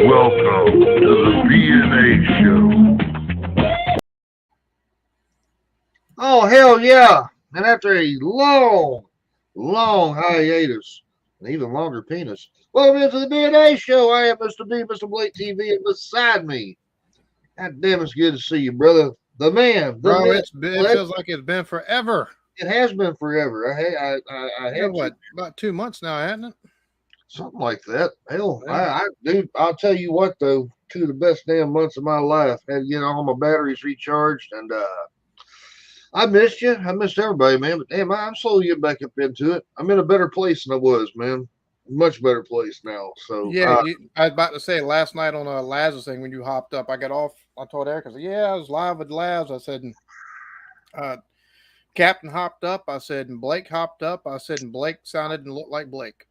Welcome to the BNA Show. Oh, hell yeah. And after a long hiatus, and even longer penis, welcome into the BNA Show. I am Mr. B, Mr. Blake TV, and beside me, God damn, it's good to see you, brother. The man, the Bro, myth. it feels like it's been forever. It has been forever. I had What, about 2 months now, hasn't it? something like that. Hell, Yeah. dude, I'll tell you what, though, 2 of the best damn months of my life. Had to get all my batteries recharged, and I missed you. I missed everybody, man. But damn, I'm slowly getting back up into it. I'm in a better place than I was, man. Much better place now. So Yeah, I was about to say last night on Laz's thing when you hopped up, I got off. I told Eric, I said, yeah, I was live with Laz. I said, Captain hopped up. I said, and Blake hopped up. I said, and Blake sounded and looked like Blake.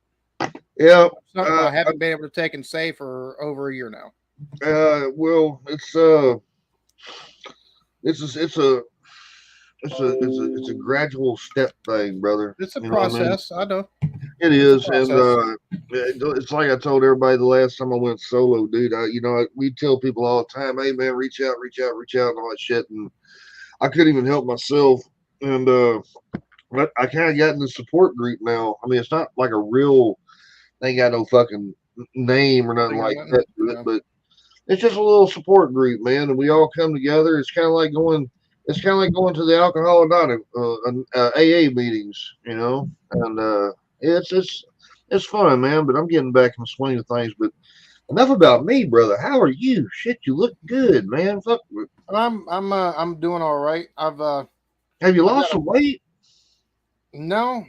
yeah, Something I haven't been able to take and say for over a year now. well, it's a gradual step thing, brother. It's a You know what I mean? process. I know. It is, and process. it's like I told everybody the last time I went solo, dude. We tell people all the time, "Hey, man, reach out, and all that shit." And I couldn't even help myself, and but I kind of got in the support group now. I mean, it's not like a real, they ain't got no fucking name or nothing like that to it, but it's just a little support group, man, and we all come together. It's kind of like going to the Alcohol Anonymous AA meetings, you know, and it's fun, man. But I'm getting back in the swing of things. But enough about me, brother. How are you? Shit, you look good, man. Fuck. I'm doing all right. Have you lost some weight? No,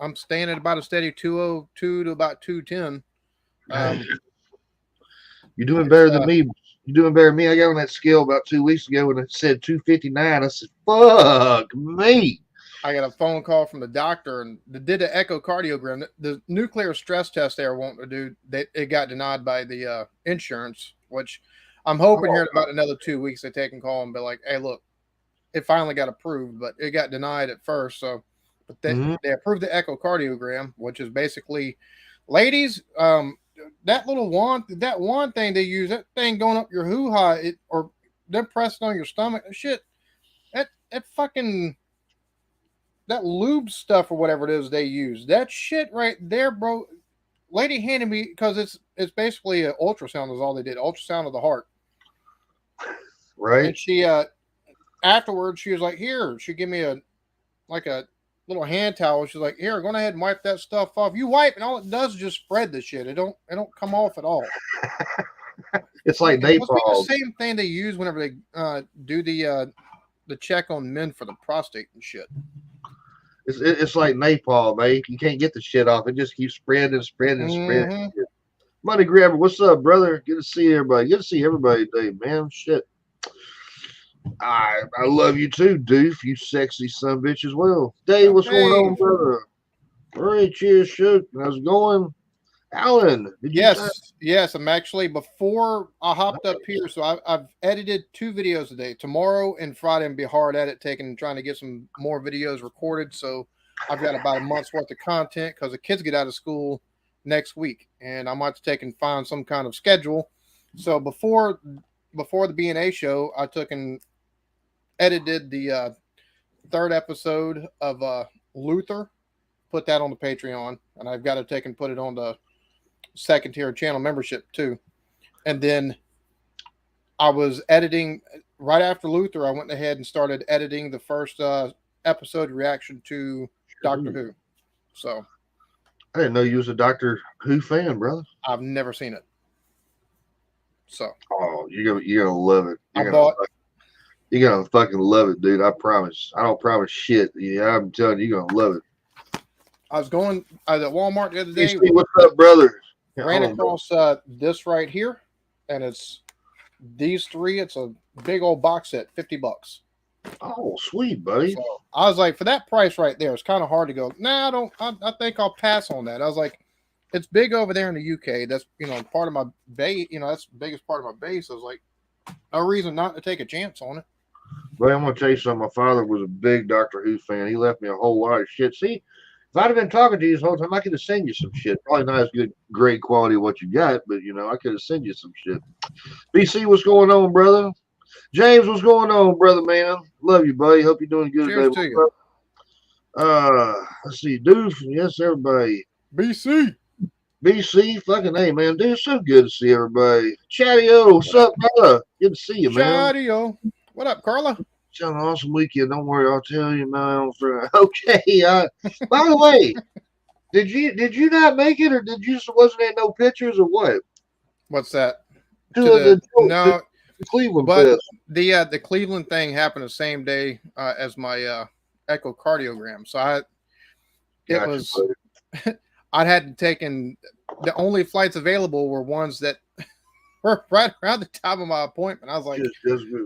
I'm staying at about a steady 202 to about 210. You're doing better than me. You're doing better than me. I got on that scale about 2 weeks ago and it said 259. I said, fuck me. I got a phone call from the doctor and they did an echocardiogram. The nuclear stress test they were wanting to do, it got denied by the insurance, which I'm hoping here in about another 2 weeks they take and call and be like, hey, look, it finally got approved, but it got denied at first. So, but they approved the echocardiogram, which is basically, ladies, that little wand thing they use, that thing going up your hoo-ha, or they're pressing on your stomach, shit, that fucking, that lube stuff or whatever it is they use, that shit right there, bro. Lady handed me, because it's basically an ultrasound is all they did, ultrasound of the heart. Right. And she, afterwards, she was like, here, she gave me a little hand towel. She's like, here, go ahead and wipe that stuff off. You wipe, and all it does is just spread the shit. It don't come off at all. It's like napalm. The same thing they use whenever they do the check on men for the prostate and shit. It's like napalm, man. You can't get the shit off. It just keeps spreading. Money grabber, what's up, brother? Good to see everybody. Good to see everybody today, man. Shit. I love you too, Doof. You sexy son bitch as well. Dave, what's going on, brother? All right, cheers, shoot. How's it going? Alan. Yes. I'm actually, before I hopped up here, so I've edited 2 videos today. Tomorrow and Friday, I'm be hard at it, trying to get some more videos recorded. So I've got about a month's worth of content because the kids get out of school next week, and I might have to take and find some kind of schedule. So before the BNA show, I took and edited the 3rd episode of Luther, put that on the Patreon, and I've got to take and put it on the 2nd tier channel membership too. And then I was editing right after Luther. I went ahead and started editing the first episode reaction to Doctor Who. So I didn't know you was a Doctor Who fan, brother. I've never seen it. So you're gonna love it. You're gonna fucking love it, dude. I promise. I don't promise shit. Yeah, I'm telling you, you're gonna love it. I was at Walmart the other day. What's up, brother? ran across this right here, and it's these three. It's a big old box set, $50. Oh, sweet, buddy. So I was like, for that price right there, it's kind of hard to go. Nah, I don't. I think I'll pass on that. I was like, it's big over there in the UK. That's part of my base. That's the biggest part of my base. I was like, no reason not to take a chance on it. But I'm gonna tell you something. My father was a big Doctor Who fan. He left me a whole lot of shit. See, if I'd have been talking to you this whole time, I could have sent you some shit. Probably not as good, great quality of what you got, but I could have sent you some shit. BC, what's going on, brother? James, what's going on, brother, man? Love you, buddy. Hope you're doing good Cheers today. to you. Let's see, Doof. Yes, everybody. BC. BC, fucking hey, man. Dude, so good to see everybody. Chatty-O, what's up, brother? Good to see you, man. Chatty-O. What up, Carla? It's an awesome weekend. Don't worry, I'll tell you, man. Okay. By the way, did you not make it, or wasn't there no pictures, or what? What's that? No, No, the Cleveland but Fest. the Cleveland thing happened the same day as my echocardiogram. So I hadn't taken, the only flights available were ones that were right around the time of my appointment. I was like,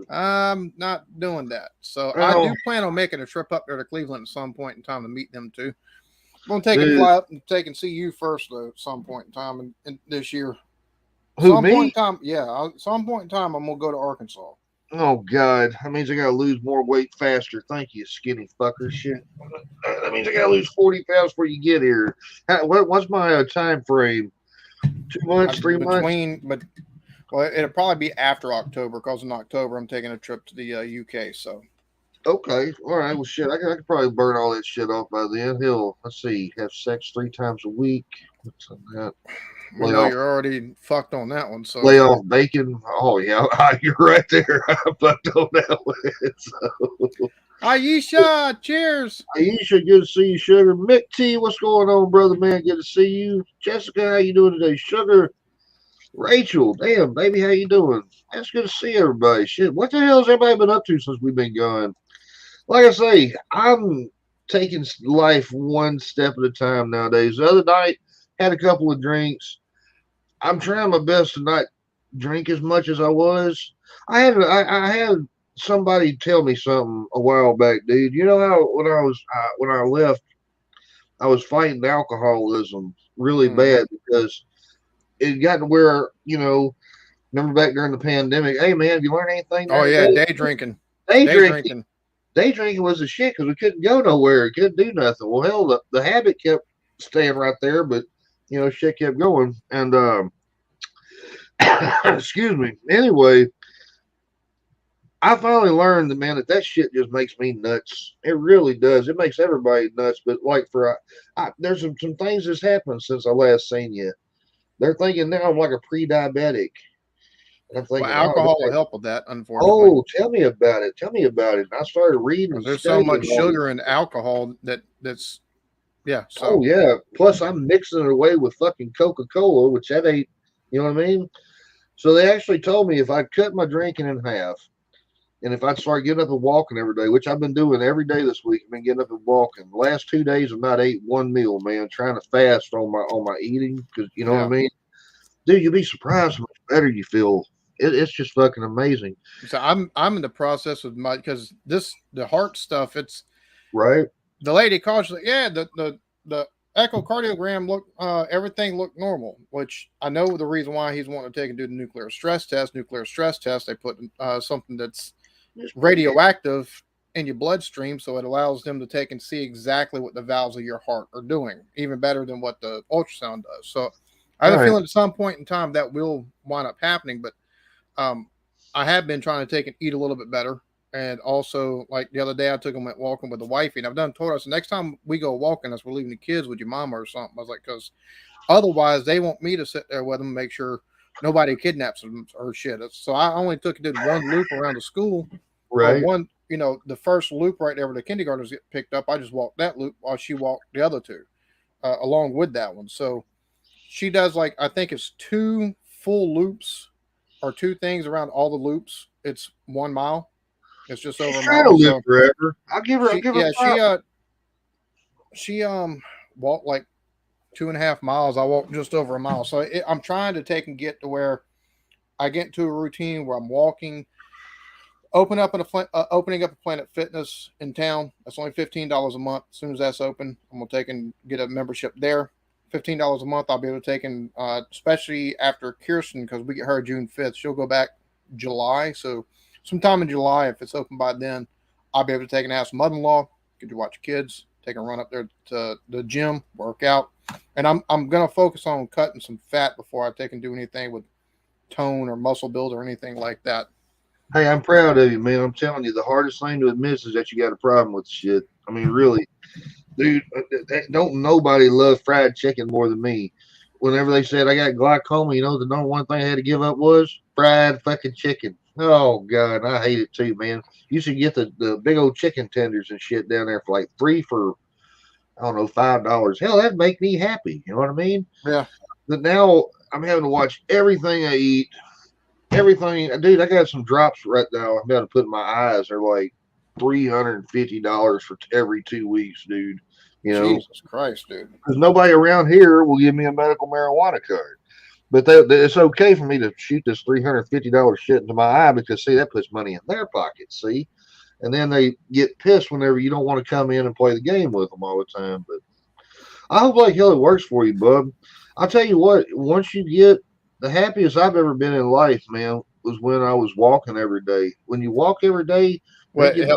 I'm not doing that. So I do plan on making a trip up there to Cleveland at some point in time to meet them too. I'm gonna take a fly up and take and see you first though at some point in time in this year. Some point in time, some point in time I'm gonna go to Arkansas. Oh God, that means I gotta lose more weight faster. Thank you, skinny fucker. Shit, that means I gotta lose 40 pounds before you get here. What's my time frame? 2 months, 3 months? Well, it'll probably be after October, because in October I'm taking a trip to the UK. So okay, all right. Well, shit, I could probably burn all that shit off by then. Let's see, have sex 3 times a week. What's on that? I know you're already fucked on that one. So lay off bacon. Oh yeah, you're right there. I fucked on that one. So. Aisha, cheers. Aisha, good to see you, Sugar. Mick T, what's going on, brother man? Good to see you. Jessica, how you doing today? Sugar. Rachel, damn baby, how you doing? That's good to see everybody. Shit, what the hell has everybody been up to since we've been gone? Like I say, I'm taking life one step at a time nowadays. The other night, had a couple of drinks. I'm trying my best to not drink as much as I was. I had somebody tell me something a while back, dude. You know how when I left, I was fighting alcoholism really bad because it got to where, remember back during the pandemic, hey man, have you learned anything? Oh yeah, day drinking. Day drinking was the shit because we couldn't go nowhere, couldn't do nothing. Well, hell, the habit kept staying right there, but shit kept going. And excuse me. Anyway, I finally learned that, man, that shit just makes me nuts. It really does. It makes everybody nuts. But like there's some things that's happened since I last seen you. They're thinking now I'm like a pre-diabetic. And I'm thinking, alcohol will help with that, unfortunately. Oh, tell me about it. And I started reading. There's so much sugar in alcohol that's. Yeah. So. Oh yeah. Plus, I'm mixing it away with fucking Coca-Cola, which that ain't. You know what I mean? So they actually told me if I cut my drinking in half, and if I'd start getting up and walking every day, which I've been doing every day this week, I've been getting up and walking. The last 2 days, I've not ate one meal, man. Trying to fast on my eating because you know what I mean. Dude, you'll be surprised how much better you feel. It's just fucking amazing. So I'm in the process of because the heart stuff. It's right. The lady called. She's like, yeah, the echocardiogram everything looked normal, which I know the reason why he's wanting to take and do the nuclear stress test. They put something that's radioactive in your bloodstream, so it allows them to take and see exactly what the valves of your heart are doing, even better than what the ultrasound does. So I have a feeling at some point in time that will wind up happening, but I have been trying to take and eat a little bit better. And also, like the other day, I took and went walking with the wifey, and I've told us next time we go walking, we're leaving the kids with your mama or something. I was like, because otherwise they want me to sit there with them and make sure nobody kidnaps them or shit. So I only did one loop around the school. Right. The first loop right there where the kindergartners get picked up, I just walked that loop while she walked the other two along with that one. So she does I think it's 2 full loops or 2 things around all the loops. It's 1 mile. It's just over a mile. To live forever. I'll give her. She walked 2.5 miles. I walk just over a mile. So I'm trying to take and get to where I get into a routine where I'm walking, opening up a Planet Fitness in town. That's only $15 a month. As soon as that's open, I'm gonna take and get a membership there. $15 a month. I'll be able to take in, especially after Kirsten, because we get her June 5th. She'll go back July. So sometime in July, if it's open by then, I'll be able to take and ask mother-in-law, get to watch kids, take a run up there to the gym, work out. And I'm gonna focus on cutting some fat before I take and do anything with tone or muscle build or anything like that. Hey, I'm proud of you, man. I'm telling you, the hardest thing to admit is that you got a problem with shit. I mean, really, dude. Don't nobody love fried chicken more than me. Whenever they said I got glaucoma, you know, the number one thing I had to give up was fried fucking chicken. Oh God, I hate it too, man. You should get the big old chicken tenders and shit down there for like three for I don't know $5. Hell, that'd make me happy. You know what I mean? Yeah. But now I'm having to watch everything I eat. Everything, dude. I got some drops right now. I'm about to put in my eyes. They're like $350 for every 2 weeks, dude. You know, Jesus Christ, dude. because nobody around here will give me a medical marijuana card. But it's okay for me to shoot this $350 shit into my eye because see that puts money in their pockets. See, and then they get pissed whenever you don't want to come in and play the game with them all the time. But I hope like hell it works for you, bub. I'll tell you what. Once you get the happiest I've ever been in life, man, was when I was walking every day. When you walk every day, Well, man,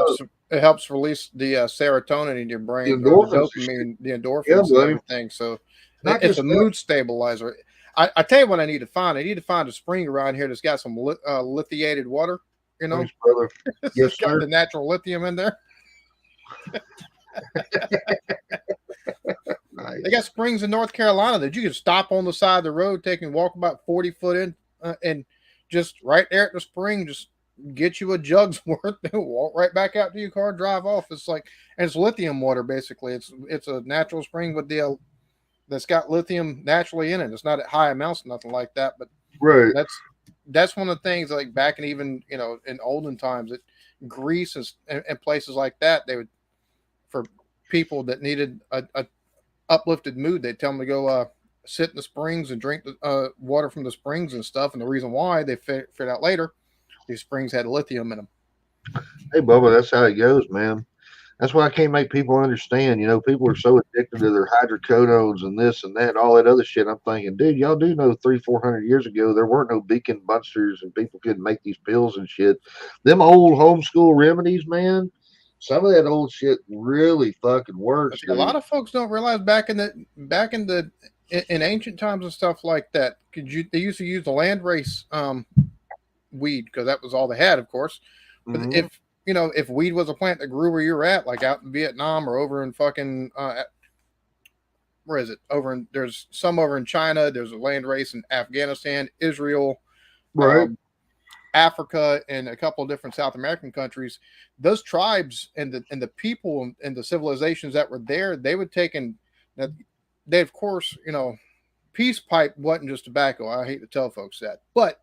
it helps release the serotonin in your brain, The or the endorphins. dopamine, the endorphins, Yeah, and buddy. everything. So Not it's just a that. mood stabilizer. I tell you what I need to find. I need to find a spring around here that's got some lithiated water. You know, Thanks, brother. it's Yes, got sir. the natural lithium in there. Nice. They got springs in North Carolina that you can stop on the side of the road, take and walk about 40 foot in, and just right there at the spring, just get you a jug's worth and walk right back out to your car, drive off. It's like, and it's lithium water basically. It's a natural spring with that's got lithium naturally in it. It's not at high amounts, nothing like that, but Right. that's one of the things, like back in even in olden times, that Greece and places like that, they would, for people that needed a uplifted mood, they'd tell them to go sit in the springs and drink the water from the springs and stuff. And the reason why, they figured out later, these springs had lithium in them. Hey, Bubba, that's how it goes, man. That's why I can't make people understand. You know, people are so addicted to their hydrocodones and this and that, and all that other shit. I'm thinking, dude, y'all do know 300-400 years ago there weren't no Beacon Bunsters and people couldn't make these pills and shit. Them old homeschool remedies, man. Some of that old shit really fucking works. A lot of folks don't realize in ancient times and stuff like that, they used to use the landrace weed because that was all they had, of course. But Mhm. if weed was a plant that grew where you're at, like out in Vietnam or over in fucking where is it? There's some over in China. There's a landrace in Afghanistan, Israel, Right. Africa, and a couple of different South American countries. Those tribes and the people and the civilizations that were there, they would take and they, of course, peace pipe wasn't just tobacco. I hate to tell folks that, but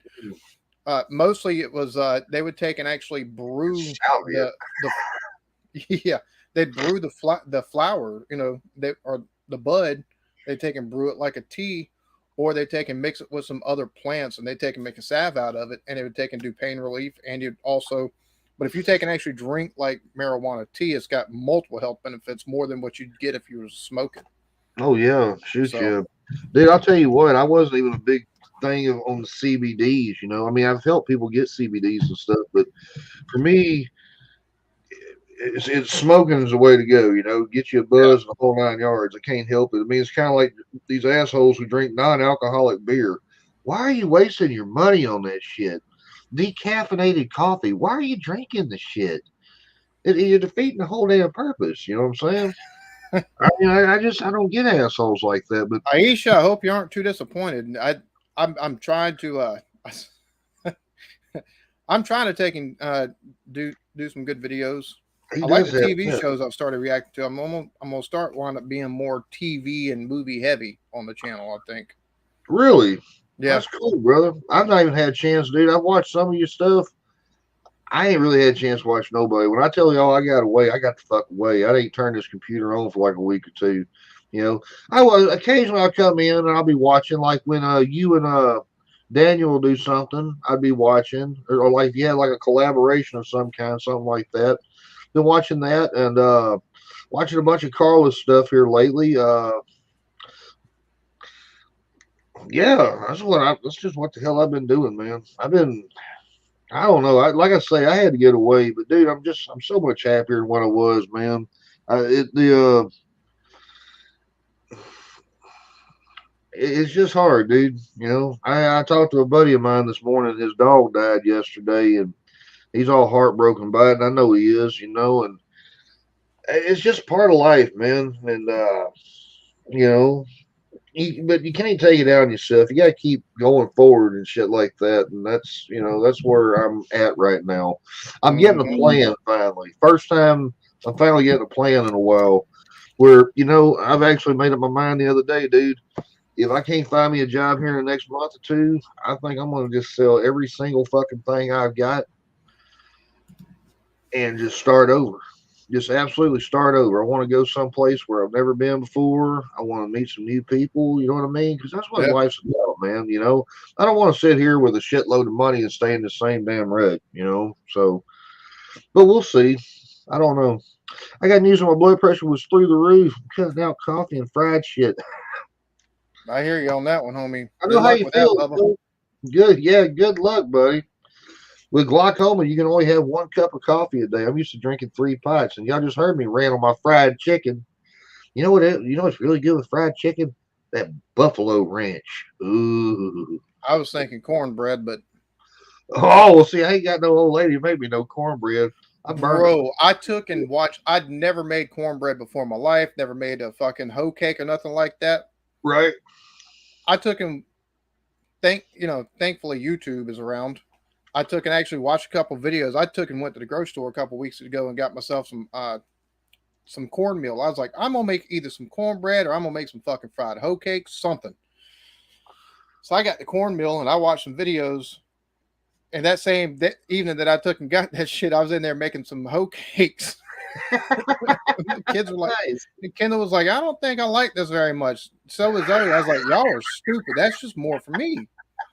mostly it was they would take and actually brew Salvia. yeah, they'd brew the flower, or the bud. They take and brew it like a tea, or they take and mix it with some other plants, and they take and make a salve out of it, and it would take and do pain relief. And you'd also, but if you take and actually drink like marijuana tea, it's got multiple health benefits, more than what you'd get if you were smoking. Oh yeah, shoot So- yeah, dude. I'll tell you what, I wasn't even a big thing on the CBDs. You know, I mean, I've helped people get CBDs and stuff, but for me, it's smoking is the way to go. You know, get you a buzz and the whole 9 yards. I can't help it. I mean, it's kind of like these assholes who drink non-alcoholic beer. Why are you wasting your money on that shit? Decaffeinated coffee. Why are you drinking the shit? You're defeating the whole damn purpose. You know what I'm saying? I mean, I don't get assholes like that. But Aisha, I hope you aren't too disappointed. I'm trying to I'm trying to take and do some good videos. he I like does the that, TV yeah. shows I've started reacting to. I'm gonna start wind up being more TV and movie heavy on the channel, I think. Really? Yeah. That's cool, brother. I've not even had a chance, dude. I've watched some of your stuff. I ain't really had a chance to watch nobody. When I tell y'all I got away, I got the fuck away. I didn't turn this computer on for like a week or two. You know, I was occasionally I'll come in and I'll be watching, like when you and Daniel will do something, I'd be watching, or like if you had like a collaboration of some kind, something like that. Been watching that and watching a bunch of Carlos stuff here lately. Yeah, that's just what the hell I've been doing, man. I don't know. Like I say, I had to get away, but dude, I'm so much happier than what I was, man. It's just hard, dude. You know, I talked to a buddy of mine this morning. His dog died yesterday, and he's all heartbroken by it. And I know he is, you know, and it's just part of life, man. And you know, but you can't take it out on yourself. You got to keep going forward and shit like that. And that's where I'm at right now. I'm getting a plan finally. First time I'm finally getting a plan in a while. Where I've actually made up my mind the other day, dude. If I can't find me a job here in the next month or two, I think I'm going to just sell every single fucking thing I've got and just start over. Just absolutely start over. I want to go someplace where I've never been before. I want to meet some new people. You know what I mean? Because that's what life's about, man. I don't want to sit here with a shitload of money and stay in the same damn rut, So, but we'll see. I don't know. I got news on my blood pressure was through the roof. I'm cutting out coffee and fried shit. I hear you on that one, homie. I know how you feel. Good. Yeah, good luck, buddy. With glaucoma, you can only have 1 cup of coffee a day. I'm used to drinking 3 pints, and y'all just heard me rant on my fried chicken. You know what? You know what's really good with fried chicken? That Buffalo Ranch. Ooh. I was thinking cornbread, but well, see, I ain't got no old lady who made me no cornbread. I took and watched. I'd never made cornbread before in my life. Never made a fucking hoe cake or nothing like that. Right. I took and thankfully YouTube is around. I took and actually watched a couple videos. I took and went to the grocery store a couple weeks ago and got myself some cornmeal. I was like, I'm gonna make either some cornbread or I'm gonna make some fucking fried hoe cakes, something. So I got the cornmeal and I watched some videos. And that evening that I took and got that shit, I was in there making some hoe cakes. The kids were like, nice. Kendall was like, I don't think I like this very much. So was Zoe. I was like, y'all are stupid. That's just more for me.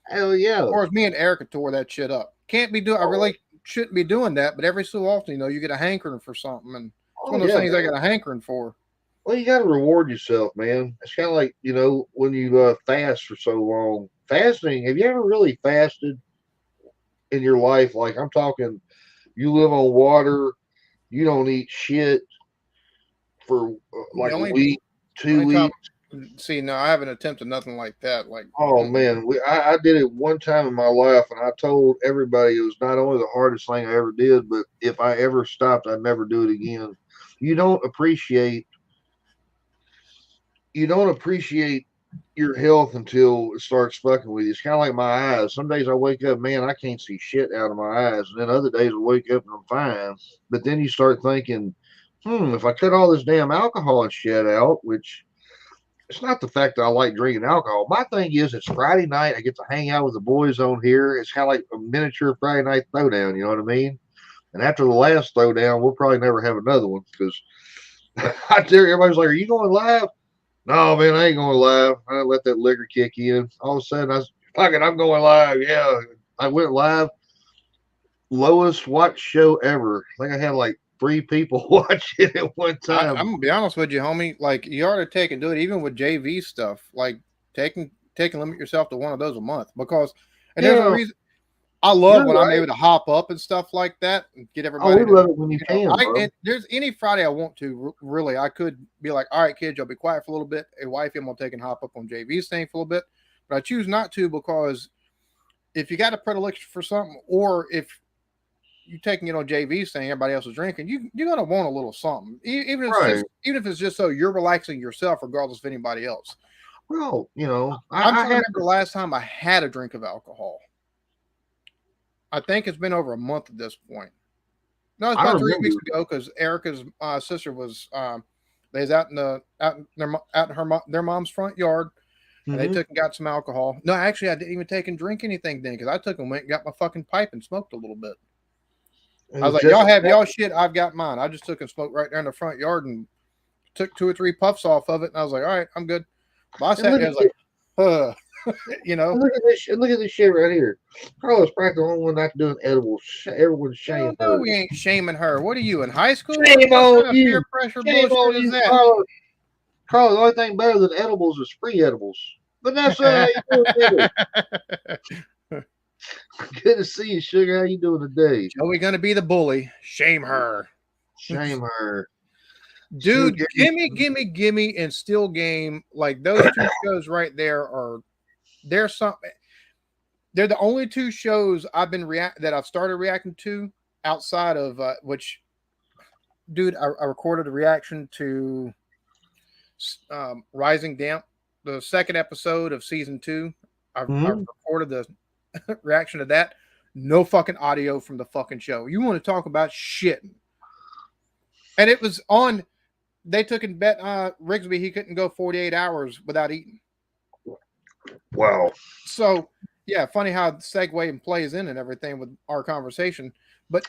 Hell yeah. Of course, me and Erica tore that shit up. Can't be doing. I really shouldn't be doing that, but every so often, you get a hankering for something, and it's one of those things I got a hankering for. Well, you got to reward yourself, man. It's kind of like when you fast for so long. Fasting. Have you ever really fasted in your life? Like I'm talking, you live on water. You don't eat shit for like a week, 2 weeks. See, no, I haven't attempted nothing like that. Like, oh man, I did it one time in my life, and I told everybody it was not only the hardest thing I ever did, but if I ever stopped, I'd never do it again. You don't appreciate your health until it starts fucking with you. It's kind of like my eyes. Some days I wake up, man, I can't see shit out of my eyes. And then other days I wake up and I'm fine. But then you start thinking, if I cut all this damn alcohol and shit out, which it's not the fact that I like drinking alcohol. My thing is it's Friday night. I get to hang out with the boys on here. It's kind of like a miniature Friday night throwdown. You know what I mean? And after the last throwdown, we'll probably never have another one because I tell you, everybody's like, are you going live? No, man, I ain't going live. I let that liquor kick in. All of a sudden, I was, fuck it, I'm going live. Yeah, I went live. Lowest watched show ever. I think I had like 3 people watch it at one time. I'm gonna be honest with you, homie. Like you ought to take and do it, even with JV stuff. Like take and limit yourself to one of those a month because. And there's a reason. I love when I'm able to hop up and stuff like that and get everybody. We love it when you can. There's any Friday I want to. Really, I could be like, all right, kids, y'all be quiet for a little bit. Hey, wifey, I'm gonna take and hop up on JV's thing for a little bit. But I choose not to because if you got a predilection for something, or if you taking it on JV's thing, everybody else is drinking, you're gonna want a little something, even if it's just so you're relaxing yourself, regardless of anybody else. Well, I'm trying to remember the last time I had a drink of alcohol. I think it's been over a month at this point. No, it's about 3 weeks ago because Erica's sister was they was out in their mom's front yard, and they took and got some alcohol. No, actually, I didn't even take and drink anything then because I took and went and got my fucking pipe and smoked a little bit. I was like, y'all have y'all shit, I've got mine. I just took and smoked right there in the front yard and took 2 or 3 puffs off of it, and I was like, all right, I'm good. But I And sat look there, I at was like, you know. And look at this. And look at this shit right here. Carla's practically the only one not doing edibles. Everyone's Hell shaming no, her. we ain't shaming her. What are you in high school? Shame What on kind of you. peer pressure Shame bullshit on is you, that? Carla. Carla, the only thing better than edibles is free edibles. Vanessa, how you doing today? Good to see you, sugar. How you doing today? Joey gonna be the bully. Shame her. Shame her. Dude, Still gimme, and Still Game, like those 2 shows right there are they're the only 2 shows that I've started reacting to outside of which, dude, I recorded a reaction to Rising Damp, the 2nd episode of season 2. I recorded the reaction to that. No fucking audio from the fucking show. You want to talk about shit? And it was on. They took and bet Rigsby he couldn't go 48 hours without eating. Wow. So, yeah, funny how the segue and plays in and everything with our conversation. But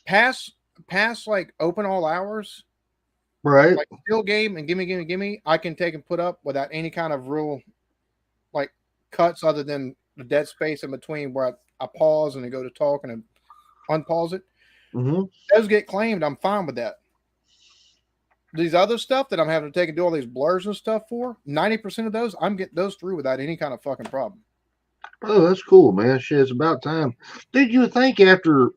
past like open all hours, Right. like Still Game and gimme, I can take and put up without any kind of real like cuts other than the dead space in between where I pause and then go to talk and then unpause it. Mm-hmm. Those get claimed. I'm fine with that. These other stuff that I'm having to take and do all these blurs and stuff for, 90% of those, I'm getting those through without any kind of fucking problem. Oh, that's cool, man. Shit, it's about time. Dude, you would think after,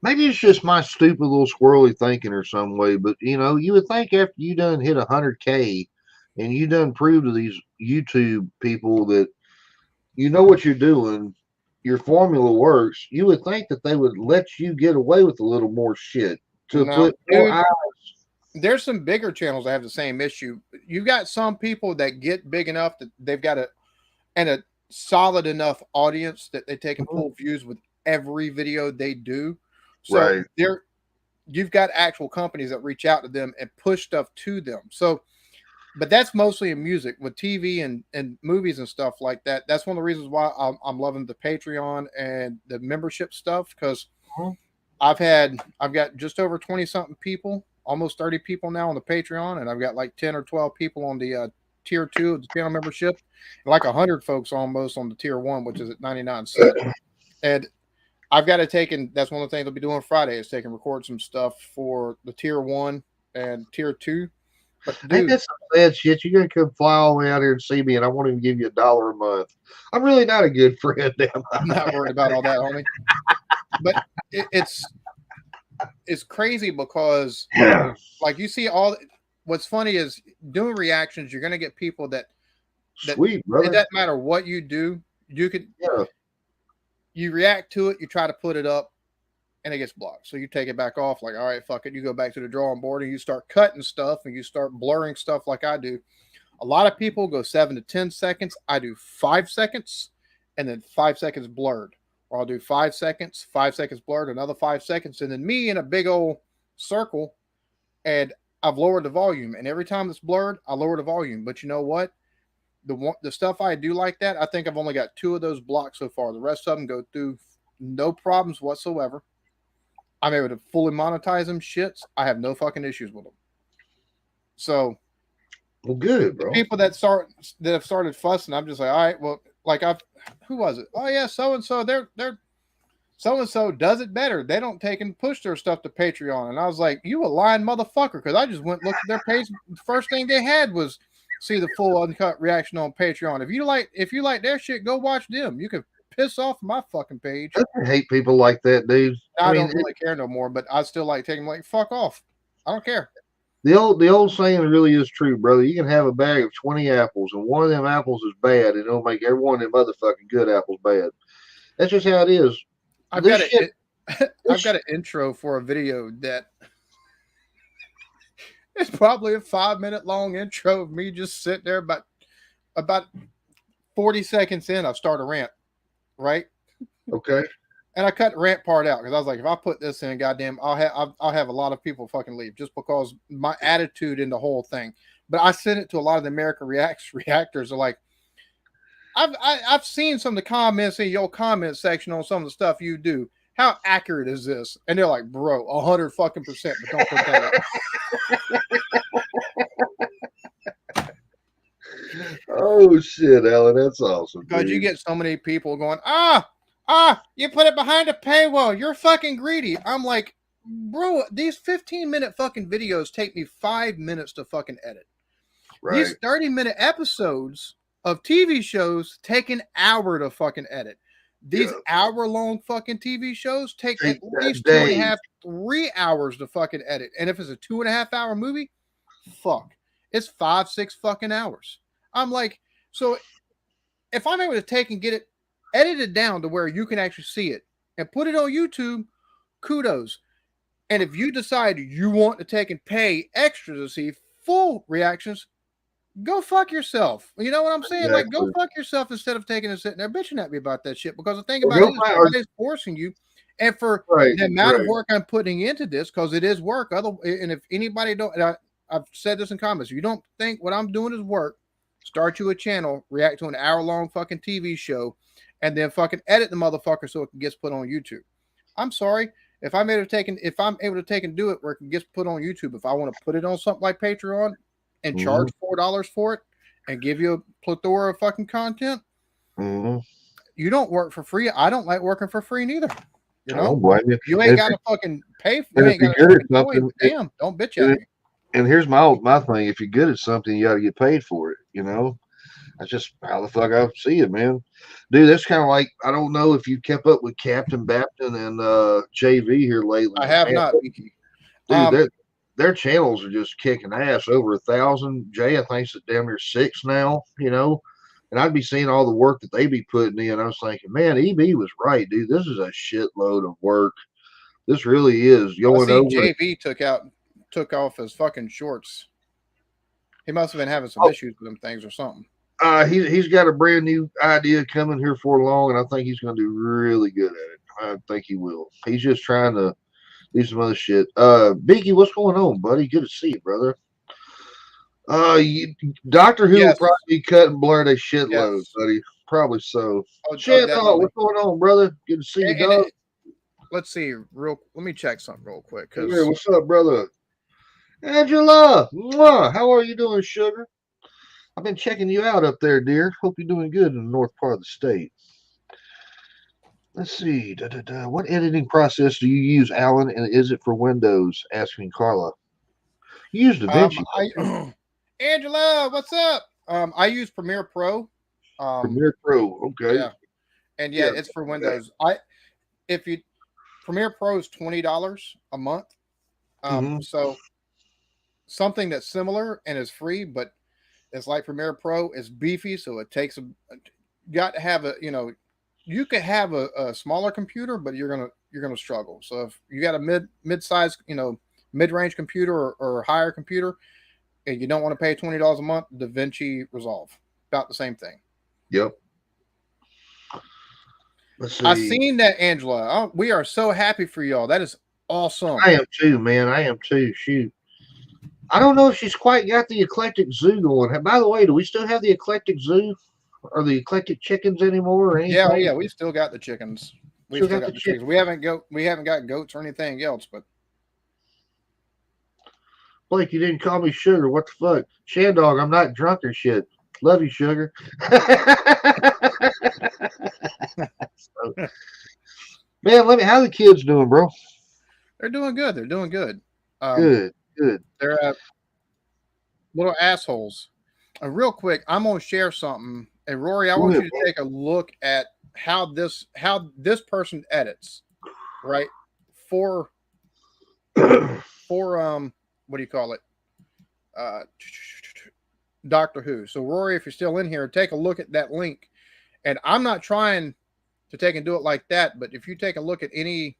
maybe it's just my stupid little squirrely thinking or some way, but you would think after you done hit 100K and you done prove to these YouTube people that you know what you're doing, your formula works, you would think that they would let you get away with a little more shit to put more eyes. There's some bigger channels that have the same issue. You've got some people that get big enough that they've got a solid enough audience that they take and pull views with every video they do. So you've got actual companies that reach out to them and push stuff to them. So, but that's mostly in music. With TV and movies and stuff like that. That's one of the reasons why I'm loving the Patreon and the membership stuff, because I've got just over 20 something people, almost 30 people now on the Patreon, and I've got like 10 or 12 people on the tier 2 of the channel membership, and like 100 folks almost on the tier 1, which is at 99 cents. And I've got to take, and that's one of the things I'll be doing Friday is take and record some stuff for the tier 1 and tier 2. But dude, ain't that some sad shit? You're gonna come fly all the way out here and see me, and I won't even give you $1 a month. I'm really not a good friend, am I? I'm not worried about all that, homie. But it's crazy because like you see what's funny is doing reactions, you're gonna get people that Sweet, brother. It doesn't matter what you do, you react to it, you try to put it up, and it gets blocked. So you take it back off, like, all right, fuck it. You go back to the drawing board and you start cutting stuff and you start blurring stuff like I do. A lot of people go 7 to 10 seconds. I do 5 seconds and then 5 seconds blurred. Or I'll do 5 seconds, 5 seconds blurred, another 5 seconds, and then me in a big old circle, and I've lowered the volume. And every time it's blurred, I lower the volume. But you know what? The stuff I do like that, I think I've only got 2 of those blocked so far. The rest of them go through no problems whatsoever. I'm able to fully monetize them shits. I have no fucking issues with them. So, well, good, bro. People that have started fussing, I'm just like, all right, well, like who was it? Oh yeah, so and so, they're so and so does it better. They don't take and push their stuff to Patreon, and I was like, you a lying motherfucker, because I just went and looked at their page. The first thing they had was see the full uncut reaction on Patreon. If you like their shit, go watch them. You can piss off my fucking page. I hate people like that, dude. I don't really care no more, but I still like taking like fuck off. I don't care. The old saying really is true, brother. You can have a bag of 20 apples, and one of them apples is bad, and it'll make every one of them motherfucking good apples bad. That's just how it is. I've got an intro for a video that it's probably a 5-minute long intro of me just sitting there, about 40 seconds in, I start a rant, right? Okay. And I cut the rant part out because I was like, if I put this in, goddamn, I'll have a lot of people fucking leave just because my attitude in the whole thing. But I sent it to a lot of the American reactors are like, I've seen some of the comments in your comment section on some of the stuff you do. how accurate is this? And they're like, bro, 100 fucking percent, but don't put that up. Oh shit, Alan, that's awesome. Because dude. you get so many people going, you put it behind a paywall. You're fucking greedy. I'm like, bro, these 15-minute fucking videos take me 5 minutes to fucking edit. right. These 30-minute episodes of TV shows take an hour to fucking edit. These hour-long fucking TV shows take at least 2.5, 3 hours to fucking edit. And if it's a 2.5 hour movie, fuck, it's 5, 6 fucking hours. I'm like, so if I'm able to take and get it edited down to where you can actually see it and put it on YouTube, kudos. And if you decide you want to take and pay extra to see full reactions, go fuck yourself. You know what I'm saying? Exactly. Like, go fuck yourself instead of taking and sitting there bitching at me about that shit. Because the thing Well, about it is, go somebody is forcing you. And for the amount of work I'm putting into this, because it is work. And if anybody don't, and I've said this in comments, if you don't think what I'm doing is work, start you a channel, react to an hour-long fucking TV show, and then fucking edit the motherfucker so it gets put on YouTube. I'm sorry. If I'm able to take and do it where it gets put on YouTube, if I want to put it on something like Patreon and charge $4 for it and give you a plethora of fucking content, you don't work for free. I don't like working for free neither. You know, I don't blame you. You ain't got to fucking pay for it. Damn, don't bitch at me. And here's my thing. If you're good at something, you got to get paid for it. You know, that's just how the fuck I see it, man. Dude, that's kind of like, I don't know if you kept up with Captain Bapton and JV here lately. I have not. Dude, their channels are just kicking ass. Over 1,000. Jay, I think, is damn near 6 now. You know, and I'd be seeing all the work that they be putting in. I was thinking, man, EB was right, dude. This is a shitload of work. This really is going over. JV took off his fucking shorts. He must have been having some issues with them things or something. He's got a brand new idea coming here for long, and I think he's going to do really good at it. I think he will. He's just trying to do some other shit. Beaky, what's going on, buddy? Good to see you, brother. Doctor Who will probably be cut and blurred a shitload, buddy. Probably so. What's going on, brother? Good to see you, dog. Let's see. Let me check something real quick. Yeah, what's up, brother? Angela, how are you doing, sugar? I've been checking you out up there, dear. Hope you're doing good in the north part of the state. Let's see. What editing process do you use, Alan? And is it for Windows? Asking Carla. You use DaVinci. Angela, what's up? I use Premiere Pro. Premiere Pro, okay. Yeah. And it's for Windows. Premiere Pro is $20 a month. So something that's similar and is free, but it's like Premiere Pro is beefy, so it takes you got to have you could have a smaller computer, but you're gonna struggle. So if you got a mid-size, mid-range computer or higher computer, and you don't want to pay $20 a month, DaVinci Resolve, about the same thing. Yep. Let's see. I've seen that, Angela. We are so happy for y'all. That is awesome. I am too, man. I am too. Shoot. I don't know if she's quite got the Eclectic Zoo going. By the way, do we still have the Eclectic Zoo or the Eclectic Chickens anymore? Or anything? Yeah, we still got the chickens. We still got the chickens. We haven't got goats or anything else, but Blake, you didn't call me sugar. What the fuck? Shandog, I'm not drunk or shit. Love you, sugar. Man, how the kids doing, bro? They're doing good. They're doing good. Good. They're little assholes. Real quick, I'm gonna share something. And Rory, I want you to take a look at how this person edits, right? For what do you call it? Doctor Who. So Rory, if you're still in here, take a look at that link. And I'm not trying to take and do it like that, but if you take a look at any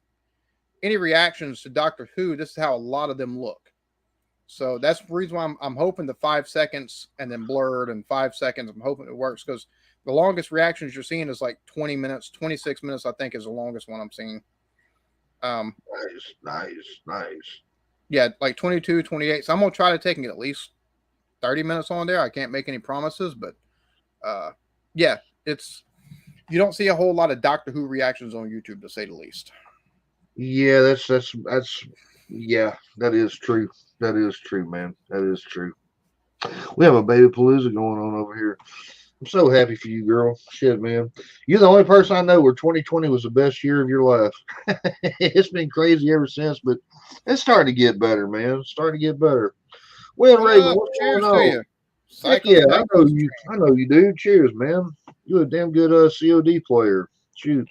reactions to Doctor Who, this is how a lot of them look. So that's the reason why I'm hoping the 5 seconds and then blurred and 5 seconds. I'm hoping it works, because the longest reactions you're seeing is like 20 minutes, 26 minutes, I think is the longest one I'm seeing. Nice. Yeah, like 22, 28. So I'm going to try to take at least 30 minutes on there. I can't make any promises, but you don't see a whole lot of Doctor Who reactions on YouTube, to say the least. Yeah, that's yeah, that is true. That is true, man. That is true. We have a baby palooza going on over here. I'm so happy for you, girl. Shit, man. You're the only person I know where 2020 was the best year of your life. It's been crazy ever since, but it's starting to get better, man. It's starting to get better. Well, What Raven, up? what's going Cheers to on? you. Heck Cycling yeah, the I know Baptist. you. I know you, dude. Cheers, man. You're a damn good COD player. Shoot,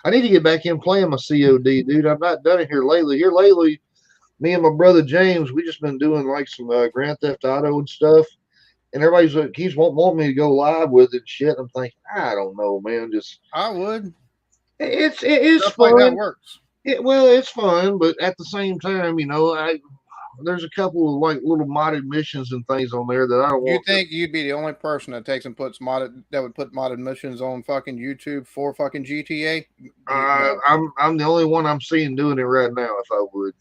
I need to get back in playing my COD, dude. I've not done it here lately. Here lately, me and my brother James, we just been doing like some Grand Theft Auto and stuff. And everybody's keeps wanting me to go live with it and shit. I'm thinking, I don't know, man. Just I would. it's Stuff like that fun. works. Well, it's fun, but at the same time, there's a couple of like little modded missions and things on there that I don't You want to. think you'd be the only person that takes and puts modded that would put modded missions on fucking YouTube for fucking GTA? No. I'm the only one I'm seeing doing it right now. If I would,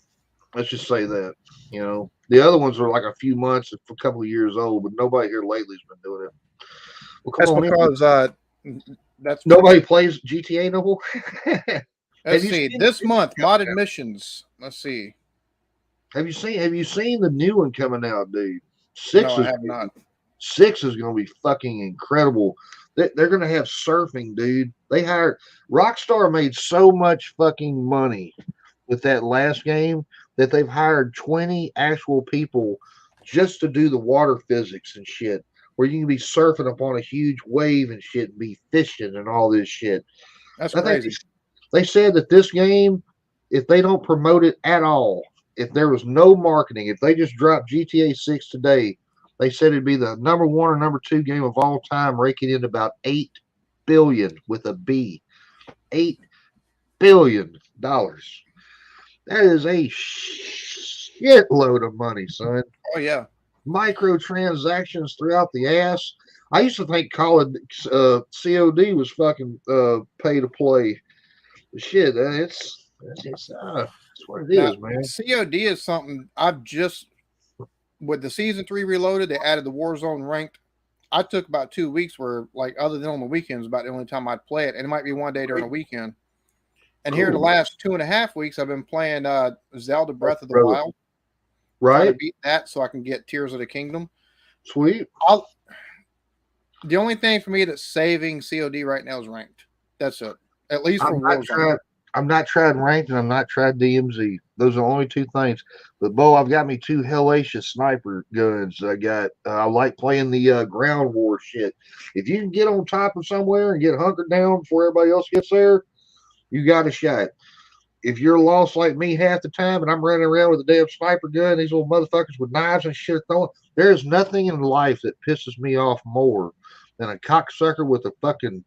let's just say that. The other ones are like a few months, a couple of years old, but nobody here lately's been doing it. Well, come That's on in. because that's Nobody plays GTA no more. let's you see. seen This the month, new one modded coming out? missions. Let's see. Have you seen the new one coming out, dude? No, Six I is have not. six is gonna be fucking incredible. They're gonna have surfing, dude. They hired Rockstar made so much fucking money with that last game that they've hired 20 actual people just to do the water physics and shit. Where you can be surfing upon a huge wave and shit and be fishing and all this shit. That's I think crazy. they said that this game, if they don't promote it at all, if there was no marketing, if they just dropped GTA 6 today, they said it'd be the number one or number two game of all time, raking in about 8 billion with a B. $8 billion. That is a shitload of money, son. Oh yeah. Microtransactions throughout the ass. I used to think Call of COD was fucking pay to play. Shit, it's what it Now is, man. COD is something I've just with the season 3 reloaded. They added the Warzone ranked. I took about 2 weeks where, like, other than on the weekends, about the only time I'd play it, and it might be one day during the weekend. And here in the Cool. last 2.5 weeks, I've been playing Zelda Breath of the Brother. Wild, trying to Right? beat that so I can get Tears of the Kingdom. Sweet. The only thing for me that's saving COD right now is ranked. That's it. At least for I'm not Warzone. trying. I'm not tried ranked, and I'm not tried DMZ. Those are the only two things. But Bo, I've got me two hellacious sniper guns. I got. I like playing the ground war shit. If you can get on top of somewhere and get hunkered down before everybody else gets there, you got a shot. If you're lost like me half the time, and I'm running around with a damn sniper gun, these little motherfuckers with knives and shit throwing, there's nothing in life that pisses me off more than a cocksucker with a fucking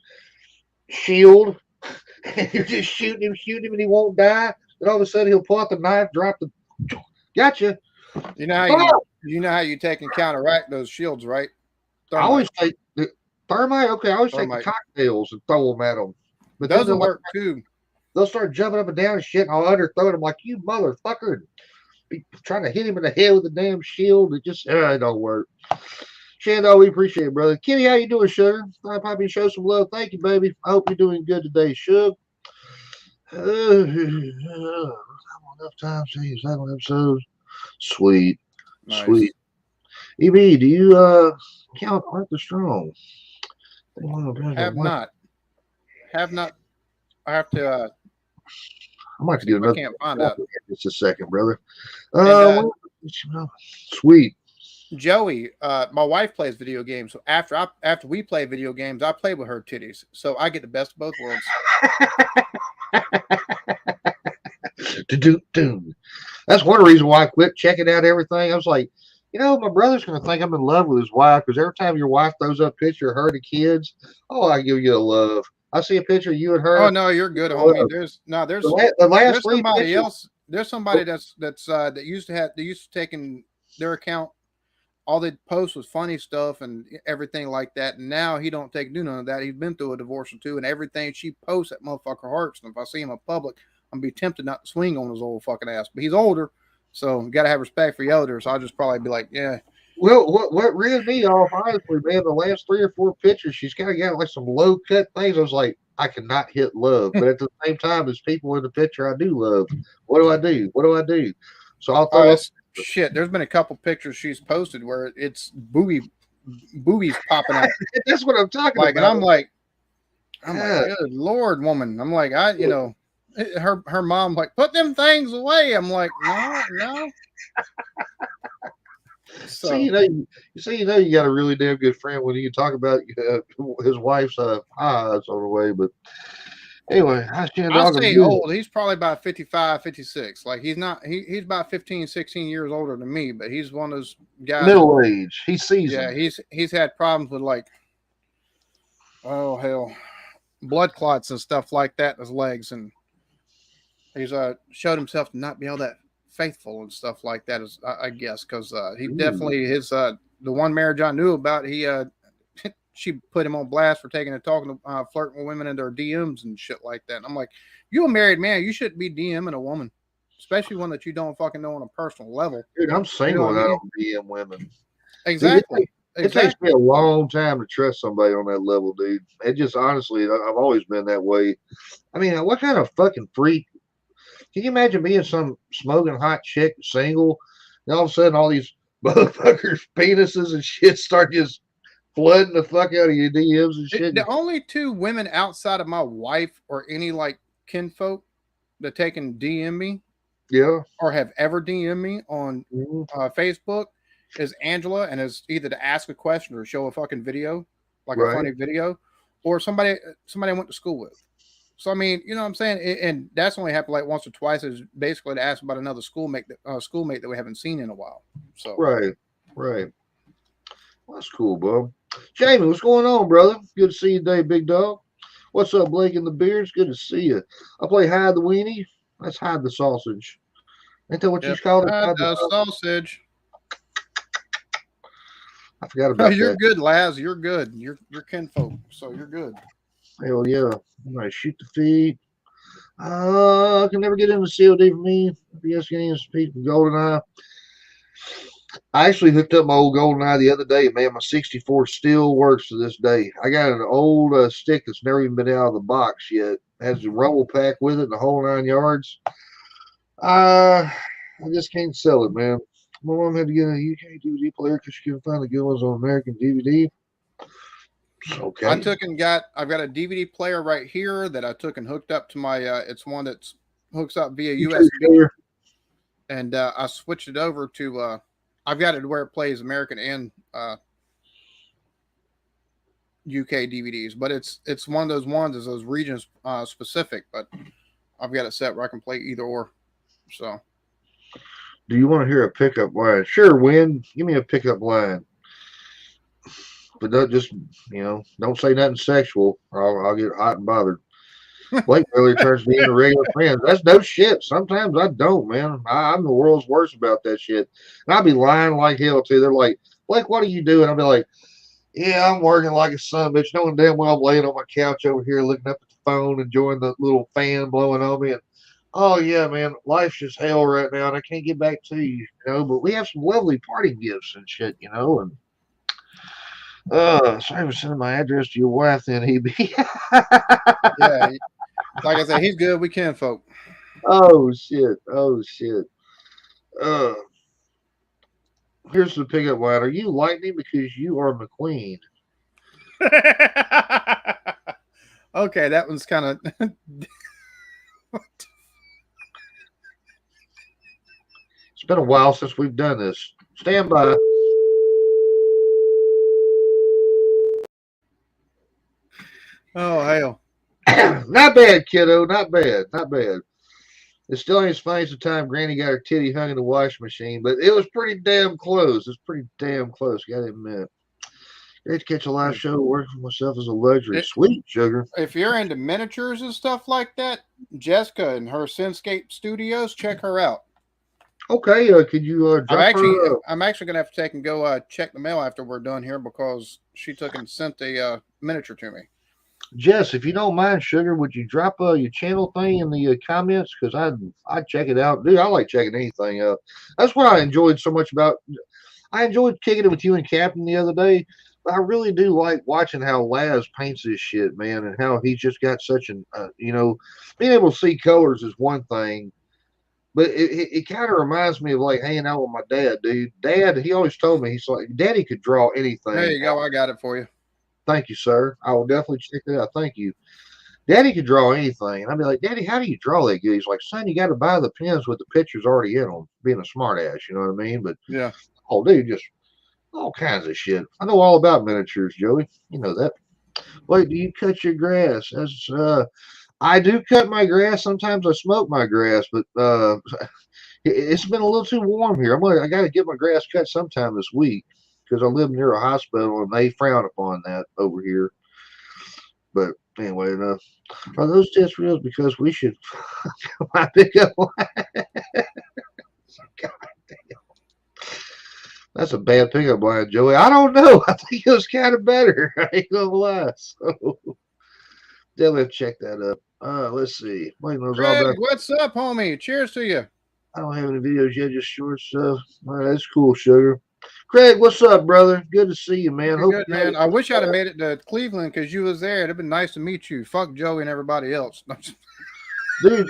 shield. And you're just shooting him, and he won't die. Then all of a sudden he'll pull out the knife, drop the. Gotcha. You know how you take and counteract those shields, right? I always take the thermite. Okay, I always take the Thermite. cocktails and throw them at them. But Doesn't then work too. they'll start jumping up and down and shit, and I'll underthrow them like, you motherfucker. And be trying to hit him in the head with the damn shield. It just it don't work. Shando, we appreciate it, brother. Kitty, how you doing, sugar? Thought I'd probably show some love. Thank you, baby. I hope you're doing good today, Shug. Enough time since second episodes. Sweet. Nice. Sweet. EB, do you count Arthur Strong? Have not. I have to. I might have to get another. Can't find out. Just a second, brother. And, Sweet. Joey, my wife plays video games. So after we play video games, I play with her titties. So I get the best of both worlds. That's one reason why I quit checking out everything. I was like, my brother's going to think I'm in love with his wife because every time your wife throws up a picture of her and the kids, I give you a love. I see a picture of you and her. Oh no, you're good, homie. There's the last three somebody pictures. else. There's somebody that used to taking their account. All they post was funny stuff and everything like that. And now he don't do none of that. He's been through a divorce or two, and everything she posts, that motherfucker hurts. And if I see him in public, I'm gonna be tempted not to swing on his old fucking ass. But he's older, so you gotta have respect for your elders. So I'll just probably be like, yeah. Well, what reared me off, honestly, man, the last 3 or 4 pictures, she's kind of got like some low cut things. I was like, I cannot hit love. But at the same time, there's people in the picture I do love. What do I do? What do I do? So I'll throw up. Shit. There's been a couple pictures she's posted where it's boobies popping out. That's what I'm talking Like, and about. I'm like, Yeah. good Lord, woman. I'm like, her mom like, put them things away. I'm like, no. So See, you know, you got a really damn good friend when you talk about his wife's eyes on the way. But anyway, I I say old. He's probably about 55, 56. Like he's not. He's about 15, 16 years older than me. But he's one of those guys. Middle age. He's seasoned. Yeah, he's had problems with like, oh hell, blood clots and stuff like that in his legs, and he's showed himself to not be all that faithful and stuff like that. Is I guess because he definitely the one marriage I knew about, he she put him on blast for talking to flirting with women in their DMs and shit like that. And I'm like, you a married man, you shouldn't be DMing a woman, especially one that you don't fucking know on a personal level. Dude, I'm single You know and I what I don't DM women. Exactly. Dude, it takes me a long time to trust somebody on that level, dude. It just honestly, I've always been that way. I mean, what kind of fucking freak? Can you imagine being some smoking hot chick, single, and all of a sudden all these motherfuckers' penises and shit start just flooding the fuck out of your DMs and shit? The only two women outside of my wife or any like kinfolk that can DM me, yeah, or have ever DM'd me on Facebook is Angela, and is either to ask a question or show a fucking video, like a funny video, or somebody I went to school with. So I mean, you know what I'm saying, and that's only happened like once or twice. Is basically to ask about another schoolmate that we haven't seen in a while. So right. Well, that's cool, bro. Jamie, what's going on, brother? Good to see you today, big dog. What's up, Blake and the Beards? Good to see you. I play Hide the Weenie. Let's hide the sausage. Ain't that what you called it? Hide the sausage. I forgot about that. You're good, Laz. You're good. You're kinfolk, so you're good. Hell yeah. I'm gonna shoot the feed. I can never get into COD for me. PS games, GoldenEye. I actually hooked up my old GoldenEye the other day, man. My 64 still works to this day. I got an old stick that's never even been out of the box yet. It has a rumble pack with it, the whole 9 yards. I just can't sell it, man. My mom had to get a UK DVD player because she couldn't find the good ones on American DVD. Okay. I've got a DVD player right here that I took and hooked up to my it's one that's hooks up via USB, and I switched it over to I've got it to where it plays American and UK DVDs, but it's one of those ones is those regions specific, but I've got it set where I can play either or. So do you want to hear a pickup line? Sure, Win. Give me a pickup line. But don't just, don't say nothing sexual. I'll get hot and bothered. Blake really turns me into regular friends. That's no shit. Sometimes I don't, man. I'm the world's worst about that shit. And I'll be lying like hell, too. They're like, Blake, what do you do? And I'll be like, yeah, I'm working like a son bitch. Knowing damn well I'm laying on my couch over here looking up at the phone, enjoying the little fan blowing on me. And, oh, yeah, man, life's just hell right now, and I can't get back to you, But we have some lovely party gifts and shit, and sorry for sending my address to your wife then, EB. Yeah, like I said, he's good. We can, folk. Oh shit. Here's the pickup line. Are you Lightning because you are McQueen? Okay, that one's kind of It's been a while since we've done this. Stand by. Oh, hell. Not bad, kiddo. Not bad. It still ain't as funny as the time Granny got her titty hung in the washing machine, but it was pretty damn close. Gotta admit. Great to catch a live show. Working for myself as a luxury. Sweet, sugar. If you're into miniatures and stuff like that, Jessica and her Sinscape Studios, check her out. Okay, could you drop I'm actually gonna have to take and go check the mail after we're done here because she took and sent a miniature to me. Jess, if you don't mind, sugar, would you drop your channel thing in the comments? Because I'd check it out. Dude, I like checking anything out. That's what I enjoyed so much about. I enjoyed kicking it with you and Captain the other day I really do like watching how Laz paints this shit, man, and how he's just got such an, being able to see colors is one thing, but it kind of reminds me of like hanging out with my dad, dude. Dad, he always told me, he's like, Daddy could draw anything. There you go. I got it for you. Thank you, sir. I will definitely check that out. Thank you. Daddy could draw anything. And I'd be like, Daddy, how do you draw that good? He's like, son, you got to buy the pens with the pictures already in them, being a smart ass, you know what I mean? But, Yeah. oh, dude, just all kinds of shit. I know all about miniatures, Joey. You know that. Wait, do you cut your grass? I do cut my grass. Sometimes I smoke my grass, but it's been a little too warm here. I got to get my grass cut sometime this week because I live near a hospital and they frown upon that over here. But anyway, are those test reels? Because we should my pickup line. God damn. That's a bad pickup line, Joey. I don't know. I think it was kind of better. I ain't gonna lie. So definitely check that up. Let's see. Wait, knows all Craig, about. what's up, homie? Cheers to you. I don't have any videos yet, just short stuff. All right, that's cool, sugar. Craig, what's up, brother? Good to see you, man. You're good, man. I wish I'd have made it to Cleveland because you was there. It'd have been nice to meet you. Fuck Joey and everybody else. Dude,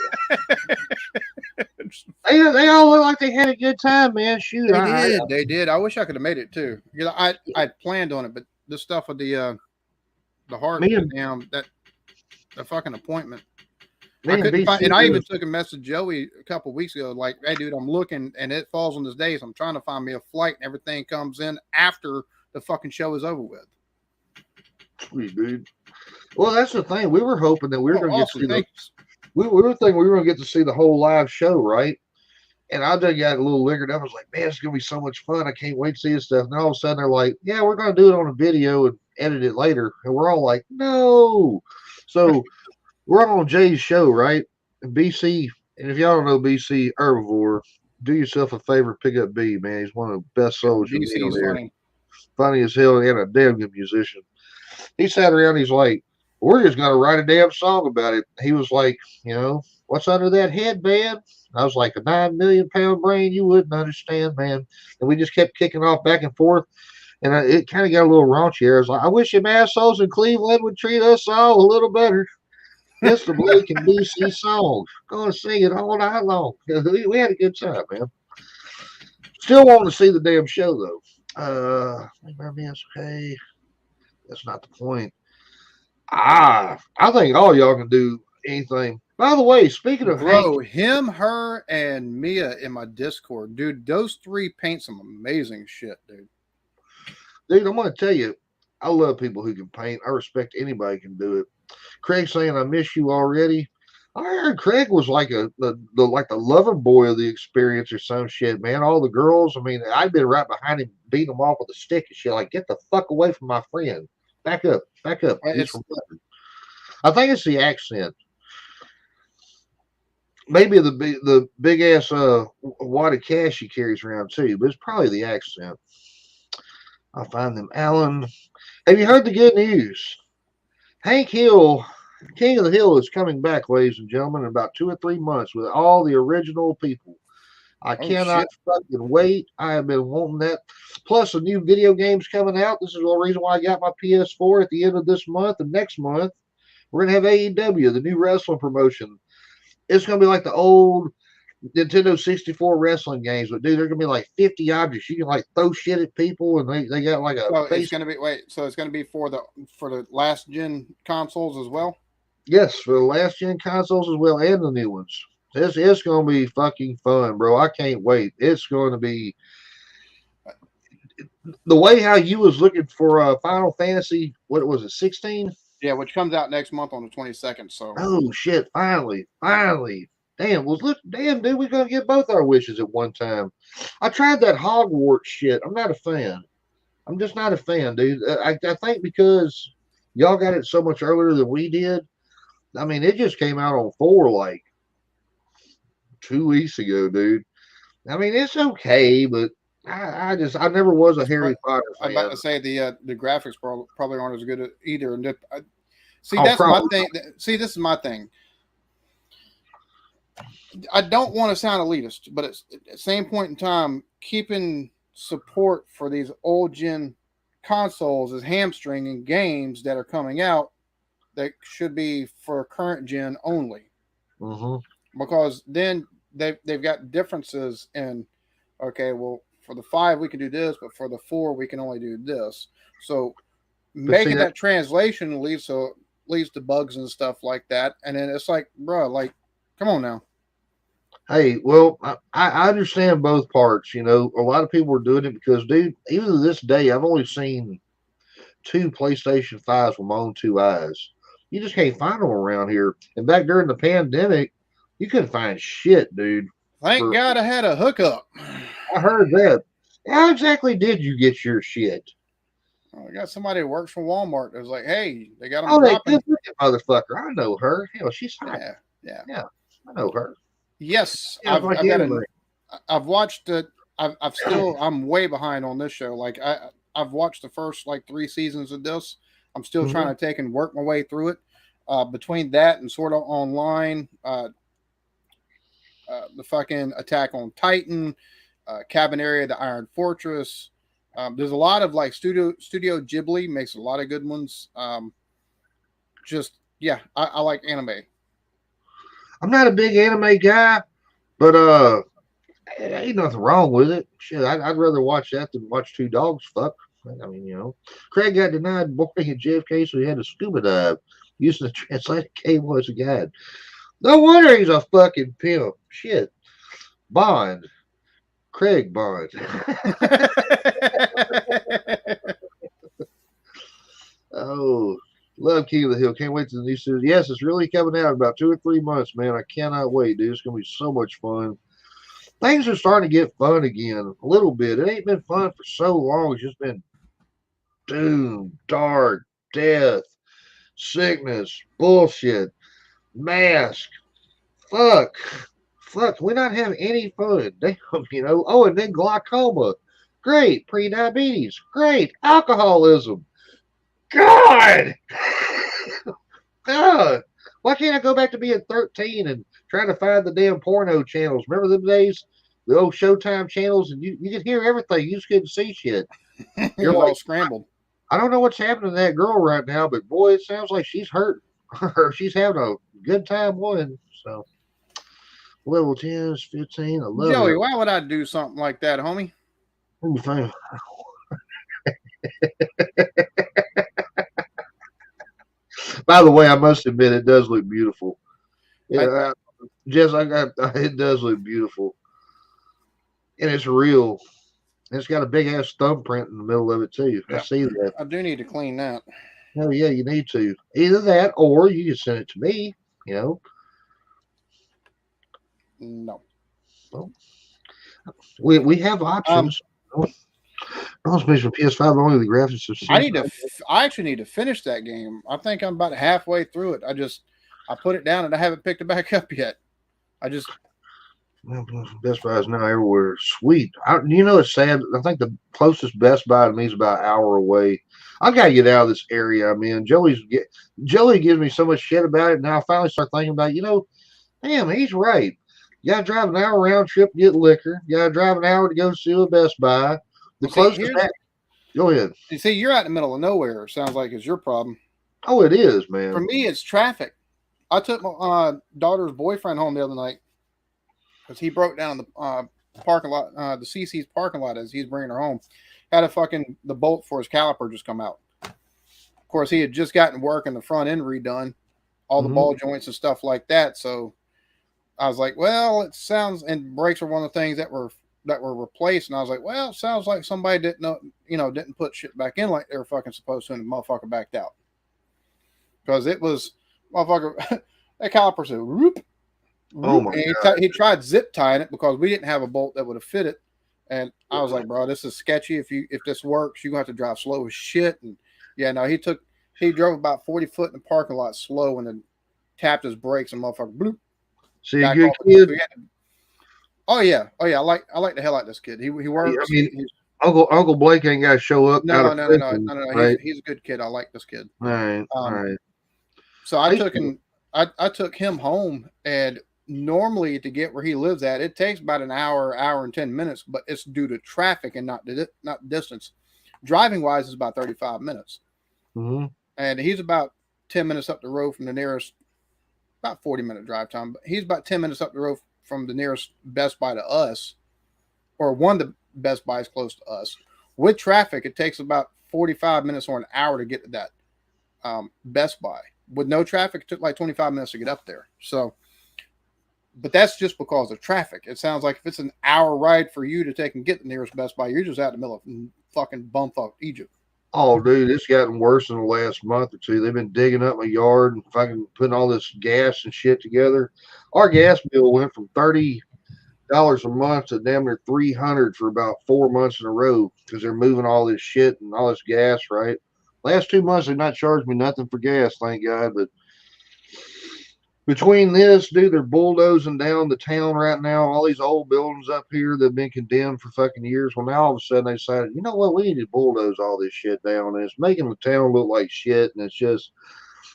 they all look like they had a good time, man. Shoot, They did. I wish I could have made it too. You know, I planned on it, but the stuff with the heart, damn, that the fucking appointment. I couldn't find, and I even took a message Joey a couple of weeks ago, like, "Hey, dude, I'm looking, and it falls on this day, so I'm trying to find me a flight, and everything comes in after the fucking show is over with." Sweet, dude. Well, that's the thing. We were hoping that we were going to awesome. get to see we were thinking we were going to get to see the whole live show, right? And I just got a little lingered up. I was like, man, it's going to be so much fun. I can't wait to see this stuff. And all of a sudden, they're like, yeah, we're going to do it on a video and edit it later. And we're all like, no. So we're on Jay's show, right? And BC, and if y'all don't know BC Herbivore, do yourself a favor, pick up B, man. He's one of the best souls you'll meet on there. Funny as hell and a damn good musician. He sat around, he's like, we're just going to write a damn song about it. He was like, what's under that headband? I was like, a 9 million pound brain, you wouldn't understand, man. And we just kept kicking off back and forth. And it kind of got a little raunchy. I was like, I wish them assholes in Cleveland would treat us all a little better. It's the Blake and BC song. Going to sing it all night long. We had a good time, man. Still want to see the damn show, though. Okay. That's not the point. I think all y'all can do anything. By the way, speaking of him, her, and Mia in my Discord, dude, those three paint some amazing shit, dude. Dude, I'm gonna tell you, I love people who can paint. I respect anybody who can do it. Craig saying I miss you already. I heard Craig was like the lover boy of the experience or some shit, man. All the girls, I mean, I've been right behind him, beating them off with a stick and shit. Like, get the fuck away from my friend. Back up. I think it's the accent. Maybe the big ass wad of cash he carries around too, but it's probably the accent. I'll find them. Alan, have you heard the good news? Hank Hill, King of the Hill, is coming back, ladies and gentlemen, in about 2 or 3 months with all the original people. I cannot fucking wait. I have been wanting that. Plus, a new video game's coming out. This is the reason why I got my PS4 at the end of this month and next month. We're going to have AEW, the new wrestling promotion. It's going to be like the old Nintendo 64 wrestling games. But, dude, they're going to be like 50 objects. You can, like, throw shit at people, and they got, like, a it's going to be, so it's going to be for the last-gen consoles as well? Yes, for the last-gen consoles as well, and the new ones. It's going to be fucking fun, bro. I can't wait. It's going to be the way how you was looking for Final Fantasy, what was it, 16? Yeah, which comes out next month on the 22nd. So. Oh, shit. Finally. Damn, dude, we're going to get both our wishes at one time. I tried that Hogwarts shit. I'm not a fan. I'm just not a fan, dude. I think because y'all got it so much earlier than we did. I mean, it just came out on 4 like 2 weeks ago, dude. I mean, it's okay, but I never was a Harry Potter fan. I'm about to say the graphics probably aren't as good either. And that's my thing. See, this is my thing. I don't want to sound elitist, but at the same point in time, keeping support for these old gen consoles is hamstringing games that are coming out that should be for current gen only. Because then they've got differences in, okay, well, for the 5 we can do this, but for the 4 we can only do this. So making that translation leads to bugs and stuff like that. And then it's like, bro, like, come on now. Hey, well, I understand both parts. You know, a lot of people are doing it because, dude, even to this day, I've only seen 2 PlayStation 5s with my own 2 eyes. You just can't find them around here. And back during the pandemic, you couldn't find shit, dude. Thank God I had a hookup. I heard that. How exactly did you get your shit? I got somebody who works for Walmart. It was like, hey, they got them Oh, dropping. motherfucker. I know her. Hell, she's hot. Yeah. I know her. Yes, Yeah, I've watched it. I'm way behind on this show. Like I've watched the first like 3 seasons of this. I'm still trying to take and work my way through it. Between that and Sword Art Online, the fucking Attack on Titan, Cabineria, the Iron Fortress. There's a lot of like Studio Ghibli makes a lot of good ones. I like anime. I'm not a big anime guy, but ain't nothing wrong with it. Shit, I'd rather watch that than watch 2 dogs fuck. I mean, you know, Craig got denied boarding at JFK, so he had to scuba dive using the translated cable as a guide. No wonder he's a fucking pimp. Shit, Bond, Craig Bond. Oh. Love King of the Hill. Can't wait to the new series. Yes, it's really coming out in about 2 or 3 months, man. I cannot wait, dude. It's going to be so much fun. Things are starting to get fun again a little bit. It ain't been fun for so long. It's just been doom, dark, death, sickness, bullshit, mask. Fuck. We're not having any fun. Damn, you know. Oh, and then glaucoma. Great. Pre-diabetes. Great. Alcoholism. God! God! Why can't I go back to being 13 and trying to find the damn porno channels? Remember them days? The old Showtime channels, and you could hear everything. You just couldn't see shit. You're all scrambled. I don't know what's happening to that girl right now, but boy, it sounds like she's hurt. Or she's having a good time one. So, level 10, 15, I love it. Joey, why would I do something like that, homie? Let me find. By the way, I must admit it does look beautiful. Yeah, it does look beautiful, and it's real. And it's got a big ass thumbprint in the middle of it too. Yeah. I see that. I do need to clean that. Hell yeah, you need to. Either that, or you can send it to me. You know. No. Well, we have options. Most for PS5 only the graphics are. I actually need to finish that game. I think I'm about halfway through it. I put it down and I haven't picked it back up yet. Best Buy is now everywhere. Sweet. You know, it's sad. I think the closest Best Buy to me is about an hour away. I gotta get out of this area I'm in. Joey gives me so much shit about it. Now I finally start thinking about, you know, damn, he's right. You gotta drive an hour round trip to get liquor. You gotta drive an hour to go to a Best Buy. Go ahead. You see, you're out in the middle of nowhere. Sounds like it's your problem. Oh, it is, man. For me, it's traffic. I took my daughter's boyfriend home the other night because he broke down the parking lot, the CC's parking lot as he's bringing her home. Had the bolt for his caliper just come out. Of course, he had just gotten work in the front end redone, all the ball joints and stuff like that. So I was like, well, it sounds, and brakes are one of the things that were replaced, and I was like, well, it sounds like somebody didn't put shit back in like they were fucking supposed to, and the motherfucker backed out. Because it was motherfucker that caliper said whoop. Oh my God. He tried zip tying it because we didn't have a bolt that would have fit it. And I was like, bro, this is sketchy. If this works, you're gonna have to drive slow as shit. And yeah, no, he drove about 40 foot in the parking lot slow and then tapped his brakes and motherfucker bloop. See a good kid. Oh yeah. I like the hell out of this kid. He works. I mean, Uncle Blake ain't got to show up. No. Right? He's a good kid. I like this kid. All right. So I took him home, and normally to get where he lives at, it takes about an hour and 10 minutes, but it's due to traffic and not distance. Driving wise is about 35 minutes. Mm-hmm. And he's about 10 minutes up the road from the nearest, about 40-minute drive time, but he's about 10 minutes up the road from the nearest Best Buy to us, or one of the Best Buys close to us. With traffic, it takes about 45 minutes or an hour to get to that Best Buy. With no traffic, it took like 25 minutes to get up there. So, but that's just because of traffic. It sounds like if it's an hour ride for you to take and get the nearest Best Buy, you're just out in the middle of fucking bumfuck Egypt. Oh, dude, it's gotten worse in the last month or two. They've been digging up my yard and fucking putting all this gas and shit together. Our gas bill went from $30 a month to damn near $300 for about 4 months in a row because they're moving all this shit and all this gas, right? Last 2 months, they've not charged me nothing for gas, thank God. But between this, dude, they're bulldozing down the town right now. All these old buildings up here that have been condemned for fucking years. Well, now all of a sudden they decided, you know what, we need to bulldoze all this shit down. And it's making the town look like shit. And it's just,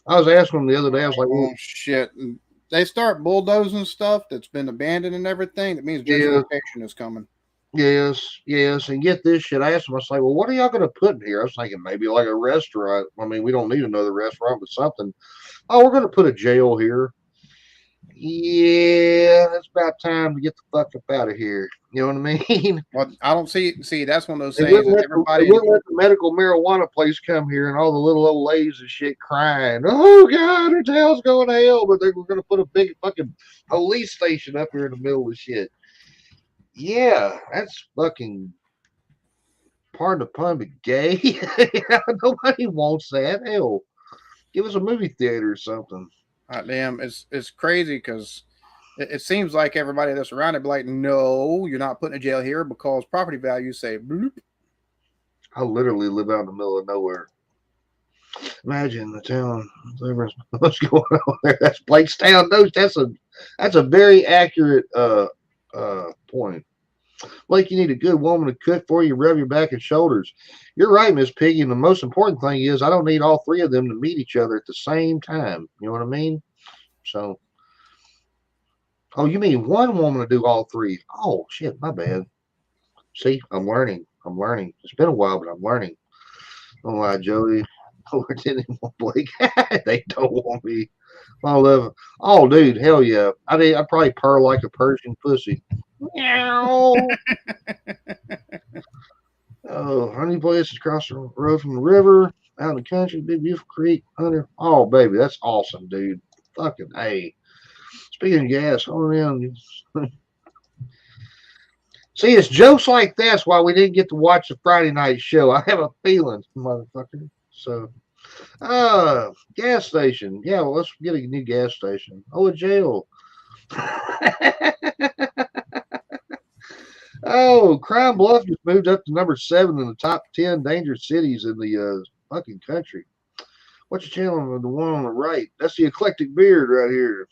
I was asking them the other day, I was like, oh, shit. And they start bulldozing stuff that's been abandoned and everything. That means gentrification is coming. Yes. And get this shit. I asked them, I was like, well, what are y'all going to put in here? I was thinking maybe like a restaurant. I mean, we don't need another restaurant, but something. Oh, we're going to put a jail here. Yeah, it's about time to get the fuck up out of here. You know what I mean? Well, I don't see, that's one of those They things that wouldn't let the medical marijuana place come here and all the little old ladies and shit crying. Oh, God, our town's going to hell, but they were going to put a big fucking police station up here in the middle of shit. Yeah, that's fucking, pardon the pun, but gay. Nobody wants that. Hell, give us a movie theater or something. Damn, it's crazy because it seems like everybody that's around it be like, no, you're not putting a jail here because property values say bloop. I literally live out in the middle of nowhere. Imagine the town. What's going on there? That's Blakestown. That's a very accurate point. Like, you need a good woman to cook for you, rub your back and shoulders. You're right, Miss Piggy. And the most important thing is I don't need all three of them to meet each other at the same time. You know what I mean? So, oh, you mean one woman to do all three? Oh, shit, my bad. See, I'm learning. It's been a while, but I'm learning. Don't lie, Jody. Oh, I didn't want Blake. They don't want me. I love it. Oh, dude, hell yeah. I'd probably purr like a Persian pussy. Meow. Oh, honey place across the road from the river, out in the country, big beautiful creek, under. Oh, baby, that's awesome, dude. Fucking A. Speaking of gas, hold on. See, it's jokes like that's why we didn't get to watch the Friday night show. I have a feeling, motherfucker. So, gas station. Yeah, well, let's get a new gas station. Oh, a jail. Oh, Crime Bluff just moved up to number 7 in the top 10 dangerous cities in the fucking country. What's your channel? The one on the right. That's the Eclectic Beard right here.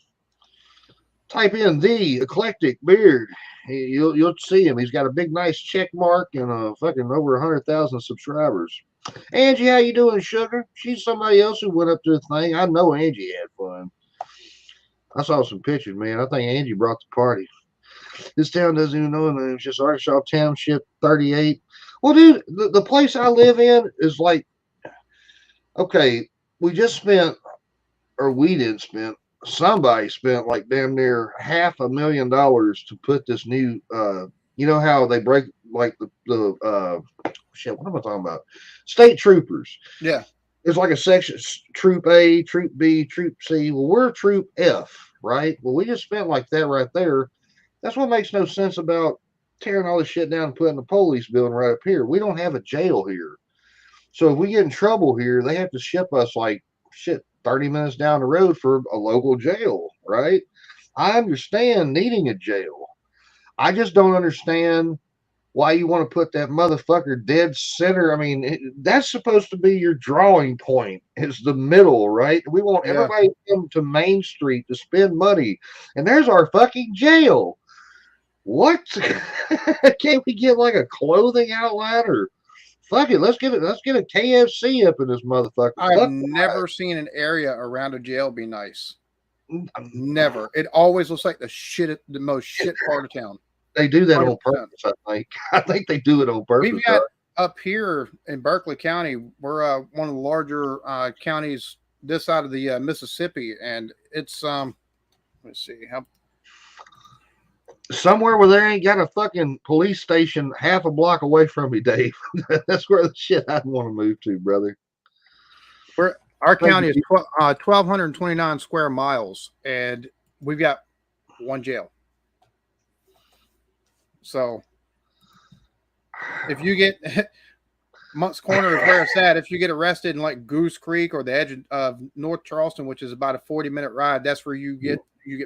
Type in the Eclectic Beard. You'll see him. He's got a big, nice check mark and fucking over 100,000 subscribers. Angie, how you doing, sugar? She's somebody else who went up to the thing. I know Angie had fun. I saw some pictures, man. I think Angie brought the party. This town doesn't even know anything. It's just Arkansas Township 38. Well, dude, the place I live in is like, okay, we didn't spend, somebody spent like damn near $500,000 to put this new, you know how they break like the shit, what am I talking about? State troopers. Yeah. It's like a section, Troop A, Troop B, Troop C. Well, we're Troop F, right? Well, we just spent like that right there. That's what makes no sense about tearing all this shit down and putting the police building right up here. We don't have a jail here. So if we get in trouble here, they have to ship us like shit 30 minutes down the road for a local jail, right? I understand needing a jail. I just don't understand why you want to put that motherfucker dead center. I mean, that's supposed to be your drawing point, is the middle, right? We want everybody to come to Main Street to spend money. And there's our fucking jail. What? Can't we get like a clothing outlet or fuck it? Let's get a KFC up in this motherfucker. I've never seen an area around a jail be nice. Never. It always looks like the most shit part of town. They do that 100%. On purpose, I think. I think they do it on purpose. up here in Berkeley County, we're one of the larger counties this side of the Mississippi, and it's let's see how Somewhere where they ain't got a fucking police station half a block away from me, Dave. That's where the shit I'd want to move to, brother. our county is 1,229 square miles, and we've got one jail. So if you get Monk's Corner is where it's at. If you get arrested in like Goose Creek or the edge of North Charleston, which is about a 40-minute ride, that's where you get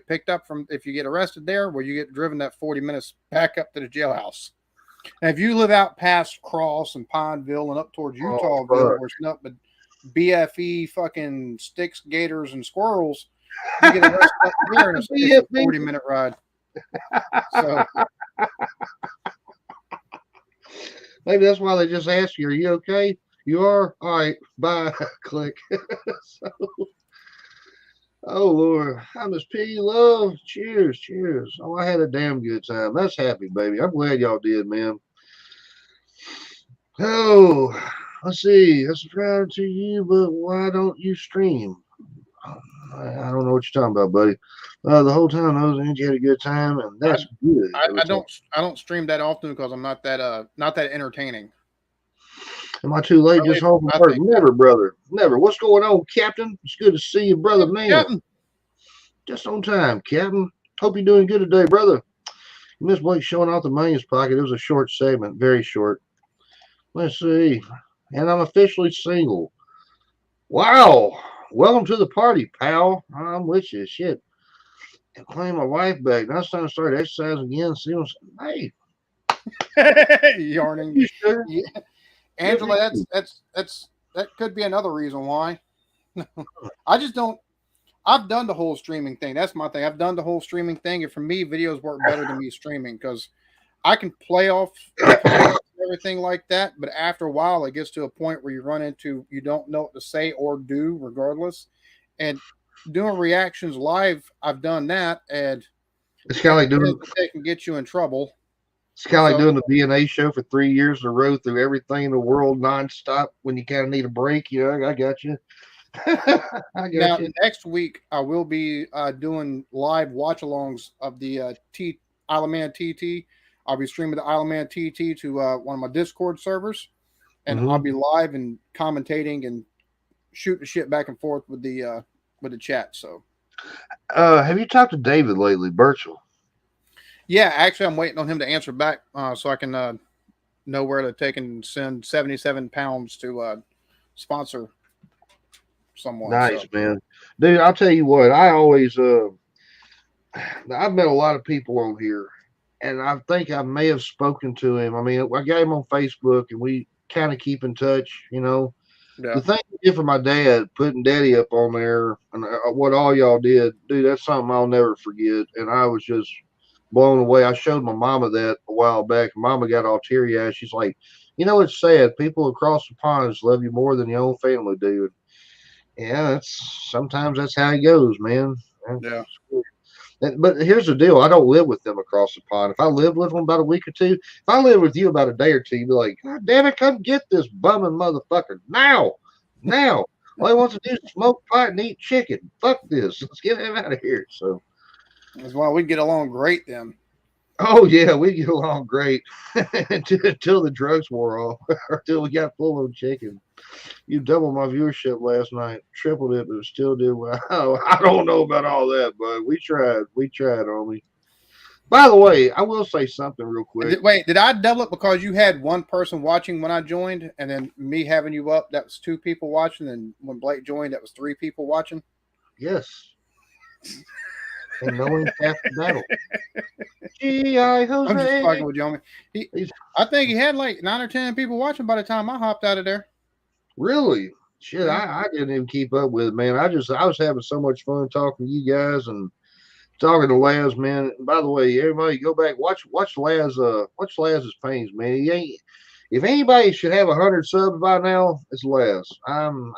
picked up from. If you get arrested there, where you get driven that 40 minutes back up to the jailhouse. And if you live out past Cross and Pineville and up towards Utahville, where it's nothing but BFE fucking sticks, gators, and squirrels, you get arrested up there, and it's a 40-minute ride. So maybe that's why they just ask you, "Are you okay? You are? All right, bye." Click. So, oh Lord, I miss P love. Cheers, cheers. Oh, I had a damn good time. That's happy, baby. I'm glad y'all did, man. Oh, let's see. That's proud to you, but why don't you stream? I don't know what you're talking about, buddy. The whole time I was in, you had a good time, and that's good. I don't stream that often because I'm not that entertaining. Am I too late? Just home from work? Never, brother. Never. What's going on, Captain? It's good to see you, brother, man. Captain. Just on time, Captain. Hope you're doing good today, brother. Miss Blake showing off the money's pocket. It was a short segment, very short. Let's see. And I'm officially single. Wow. Welcome to the party, pal. I'm with you. Shit. And claim my wife back. Now it's time to start exercising again. See what's hey. Yarning. You sure? Yeah. Angela, that could be another reason why. I just don't. I've done the whole streaming thing. That's my thing. I've done the whole streaming thing, and for me, videos work better than me streaming because I can play off everything like that. But after a while, it gets to a point where you run into you don't know what to say or do, regardless. And doing reactions live, I've done that, and it's kind of like doing. They can get you in trouble. It's kind of like doing the BNA show for 3 years in a row through everything in the world nonstop when you kind of need a break. Yeah, I got you. Now, next week, I will be doing live watch-alongs of the Isle of Man TT. I'll be streaming the Isle of Man TT to one of my Discord servers, and I'll be live and commentating and shooting shit back and forth with the chat. So, have you talked to David lately, Birchall? Yeah, actually, I'm waiting on him to answer back so I can know where to take and send 77 pounds to sponsor someone. Nice, man. Dude, I'll tell you what, I always I've met a lot of people on here, and I think I may have spoken to him. I mean, I got him on Facebook, and we kind of keep in touch, you know. Yeah. The thing I did for my dad, putting Daddy up on there, and what all y'all did, dude, that's something I'll never forget. And I was just blown away. I showed my mama that a while back. Mama got all teary-eyed. She's like, you know, it's sad. People across the pond love you more than your own family do. Yeah, sometimes that's how it goes, man. Yeah. But here's the deal. I don't live with them across the pond. If I lived with them about a week or two, if I lived with you about a day or two, you'd be like, God damn it, come get this bumming motherfucker now. All he wants to do is smoke pot and eat chicken. Fuck this. Let's get him out of here. So that's why we get along great then. Oh, yeah, we get along great until the drugs wore off or until we got full of chicken. You doubled my viewership last night, tripled it, but still did well. I don't know about all that, but we tried, homie. By the way, I will say something real quick. Wait, did I double it because you had one person watching when I joined, and then me having you up, that was 2 people watching, and when Blake joined, that was 3 people watching? Yes. And no one half the battle. G.I. Jose. I'm just fucking with you, homie. I think he had like 9 or 10 people watching by the time I hopped out of there. Really? Shit, I didn't even keep up with it, man. I was having so much fun talking to you guys and talking to Laz, man. And by the way, everybody go back, watch Laz, watch Laz's pains, man. He ain't, if anybody should have 100 subs by now, it's Laz. I'm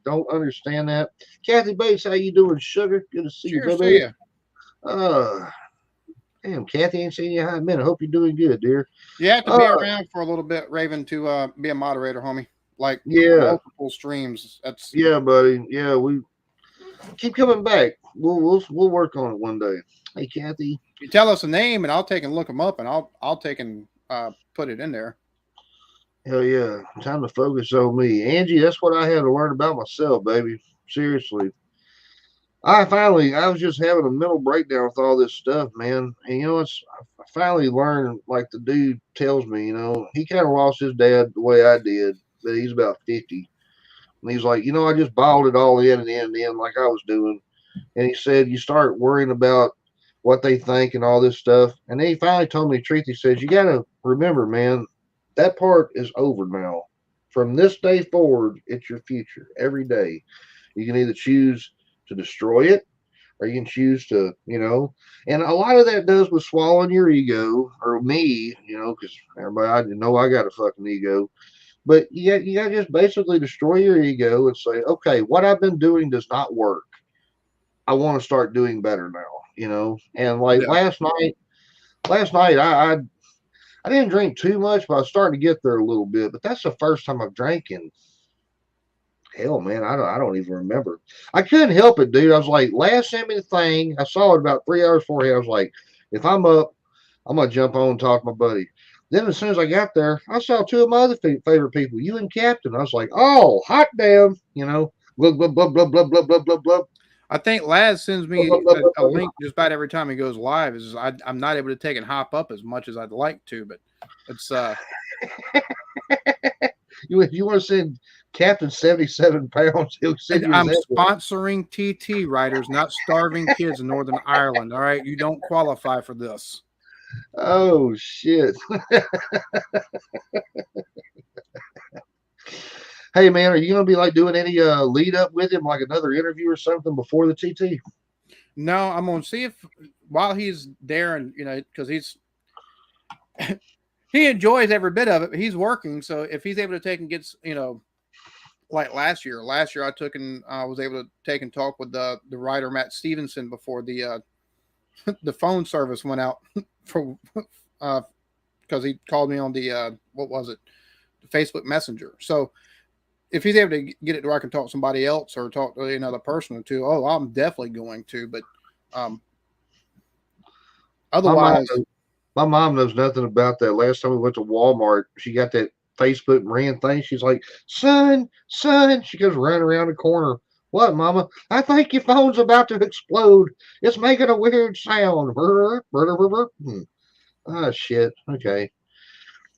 don't understand that. Kathy Bates, how you doing, sugar? Good to see you, baby. Damn, Kathy, ain't seen you in a minute. Hope you're doing good, dear. You have to be around for a little bit, Raven, to be a moderator, homie. Like multiple streams. That's yeah, buddy. Yeah, we keep coming back. We'll work on it one day. Hey, Kathy. You tell us a name, and I'll take and look them up, and I'll take and put it in there. Hell yeah. Time to focus on me. Angie, that's what I had to learn about myself, baby. Seriously. I was just having a mental breakdown with all this stuff, man. And I finally learned, like the dude tells me, he kind of lost his dad the way I did, but he's about 50. And he's like, I just balled it all in like I was doing. And he said, you start worrying about what they think and all this stuff. And then he finally told me the truth. He says, you got to remember, man, that part is over now. From this day forward, it's your future every day. You can either choose to destroy it, or you can choose to, and a lot of that does with swallowing your ego, or me, because everybody, I know I got a fucking ego, but you got to just basically destroy your ego and say, okay, what I've been doing does not work. I want to start doing better now, and like last night, I didn't drink too much, but I was starting to get there a little bit. But that's the first time I've drank in hell, man. I don't even remember. I couldn't help it, dude. I was like, last sent me the thing. I saw it about 3 hours before. I was like, if I'm up, I'm gonna jump on and talk to my buddy. Then as soon as I got there, I saw two of my other favorite people, you and Captain. I was like, oh, hot damn, blah blah blah blah blah blah blah blah blah. I think Laz sends me a link just about every time he goes live. I'm not able to take and hop up as much as I'd like to, but it's you want to send Captain 77 pounds? He'll send you. I'm sponsoring TT riders, not starving kids in Northern Ireland. All right, you don't qualify for this. Oh shit. Hey man, are you gonna be like doing any lead up with him, like another interview or something before the TT? No, I'm gonna see if while he's there, and because he enjoys every bit of it, but he's working. So if he's able to take and gets, like last year I took and was able to take and talk with the writer Matt Stevenson before the phone service went out for because he called me on the what was it, the Facebook Messenger. So if he's able to get it to where I can talk to somebody else or talk to another person or two, I'm definitely going to. But otherwise, my mom knows nothing about that. Last time we went to Walmart, she got that Facebook brand thing. She's like, son, she goes running around the corner. What, mama? I think your phone's about to explode. It's making a weird sound. Ah, shit. Okay.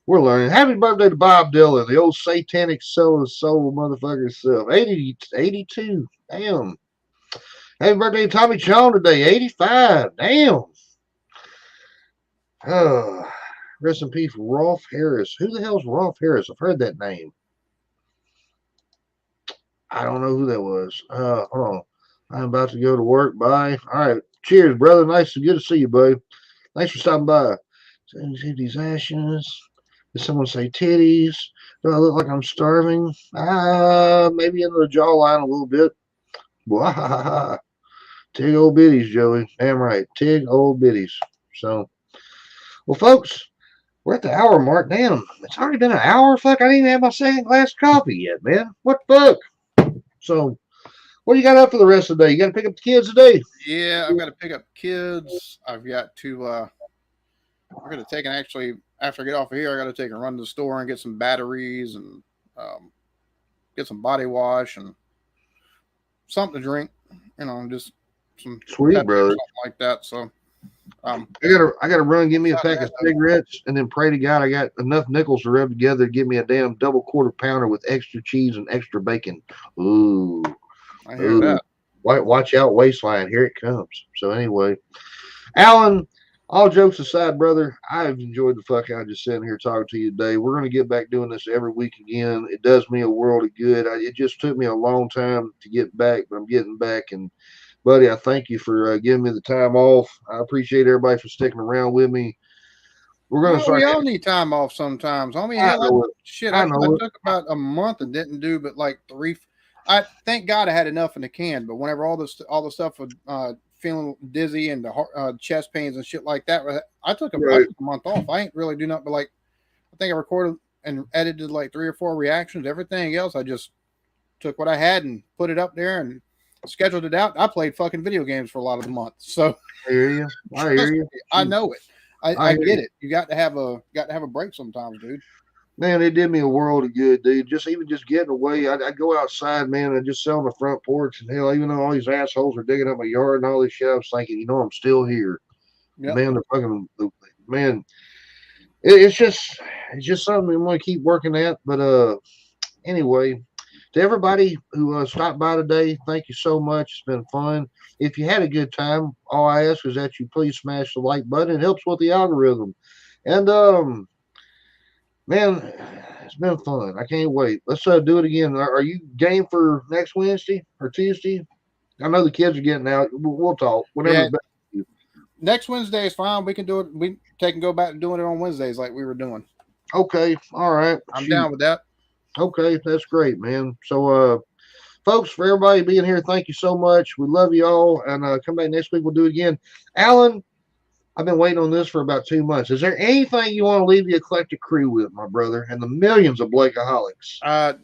We're learning. Happy birthday to Bob Dylan, the old satanic soul motherfucker himself. 82. Damn. Happy birthday to Tommy Chong today. 85. Damn. Rest in peace, Rolf Harris. Who the hell's Rolf Harris? I've heard that name. I don't know who that was. Hold on. I'm about to go to work. Bye. All right. Cheers, brother. Good to see you, buddy. Thanks for stopping by. See these ashes. Did someone say titties? Do I look like I'm starving? Maybe into the jawline a little bit. Tig old bitties, Joey. Damn right. Tig old bitties. So, well, folks, we're at the hour mark. Damn, it's already been an hour. Fuck, I didn't even have my second glass of coffee yet, man. What the fuck? So, what do you got up for the rest of the day? You got to pick up the kids today? Yeah, I've got to pick up kids. I've got to, I'm going to take and actually, after I get off of here, I got to take and run to the store and get some batteries and get some body wash and something to drink, just some sweet, brother, something like that. So, I gotta run, give me a pack of cigarettes, and then pray to God I got enough nickels to rub together to give me a damn double quarter pounder with extra cheese and extra bacon. Ooh, I hear that. Watch out, waistline. Here it comes. So anyway, Alan, all jokes aside, brother, I've enjoyed the fuck out of just sitting here talking to you today. We're going to get back doing this every week again. It does me a world of good. It just took me a long time to get back, but I'm getting back. And, buddy, I thank you for giving me the time off. I appreciate everybody for sticking around with me. We're going to start. We all need time off sometimes. I mean, I took about a month and didn't do but like 3. I thank God I had enough in the can, but whenever all the stuff with feeling dizzy and the chest pains and shit like that. I took a month off. I ain't really do nothing but like, I think I recorded and edited like 3 or 4 reactions. Everything else, I just took what I had and put it up there and scheduled it out. I played fucking video games for a lot of the month. So I hear you. I hear you. I know it. I get it. You got to have a break sometimes, dude. Man, it did me a world of good, dude. Just getting away. I go outside, man, and just sit on the front porch. And hell, even though all these assholes are digging up my yard and all this shit, I was thinking, I'm still here. Yep. Man, it's just something I'm going to keep working at. But anyway, to everybody who stopped by today, thank you so much. It's been fun. If you had a good time, all I ask is that you please smash the like button. It helps with the algorithm. And man, it's been fun. I can't wait. Let's do it again. Are you game for next Wednesday or Tuesday? I know the kids are getting out. We'll talk. Whatever. Yeah. Next Wednesday is fine. We can do it. We can go back to doing it on Wednesdays like we were doing. Okay. All right. I'm down with that. Okay. That's great, man. So, folks, for everybody being here, thank you so much. We love you all. And come back next week. We'll do it again. Alan, I've been waiting on this for about 2 months. Is there anything you want to leave the eclectic crew with, my brother, and the millions of Blakeaholics?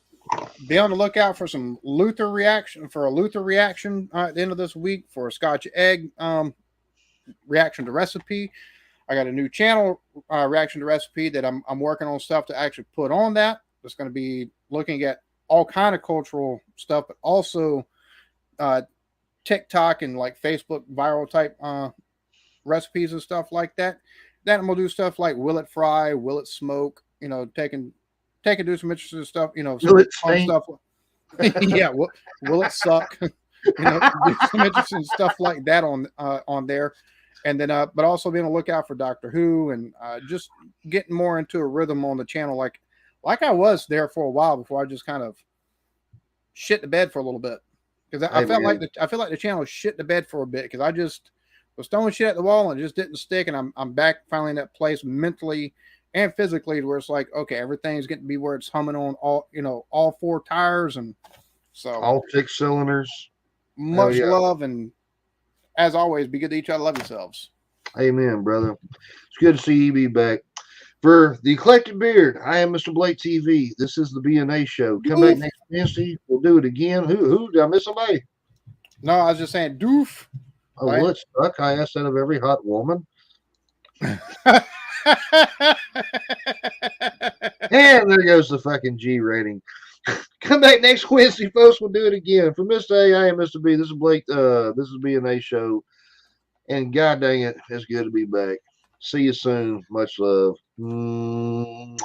Be on the lookout for some Luther reaction at the end of this week for a Scotch egg reaction to recipe. I got a new channel reaction to recipe that I'm working on stuff to actually put on that. It's going to be looking at all kind of cultural stuff, but also TikTok and like Facebook viral type recipes and stuff like that. Then I'm gonna do stuff like will it fry, will it smoke, take and do some interesting stuff, will it fun stuff. Yeah, will it suck? Do some interesting stuff like that on there. And then but also being on the lookout for Doctor Who and just getting more into a rhythm on the channel like I was there for a while before I just kind of shit the bed for a little bit. Because I feel like the channel shit the bed for a bit because I just was throwing shit at the wall and it just didn't stick. And I'm back finally in that place mentally and physically where it's like, okay, everything's getting to be where it's humming on all 4 tires. And so all 6 cylinders. Much love. And as always, be good to each other. Love yourselves. Amen, brother. It's good to see you be back. For the Eclectic Beard, I am Mr. Blake TV. This is the BNA show. Come back next Wednesday. We'll do it again. Who did I miss somebody? No, I was just saying doof. Oh, well, it's stuck. I asked that of every hot woman. And there goes the fucking G rating. Come back next Wednesday, folks. We'll do it again. For Mr. A, I am Mr. B. This is Blake. This is BNA show. And god dang it, it's good to be back. See you soon. Much love. Mwah.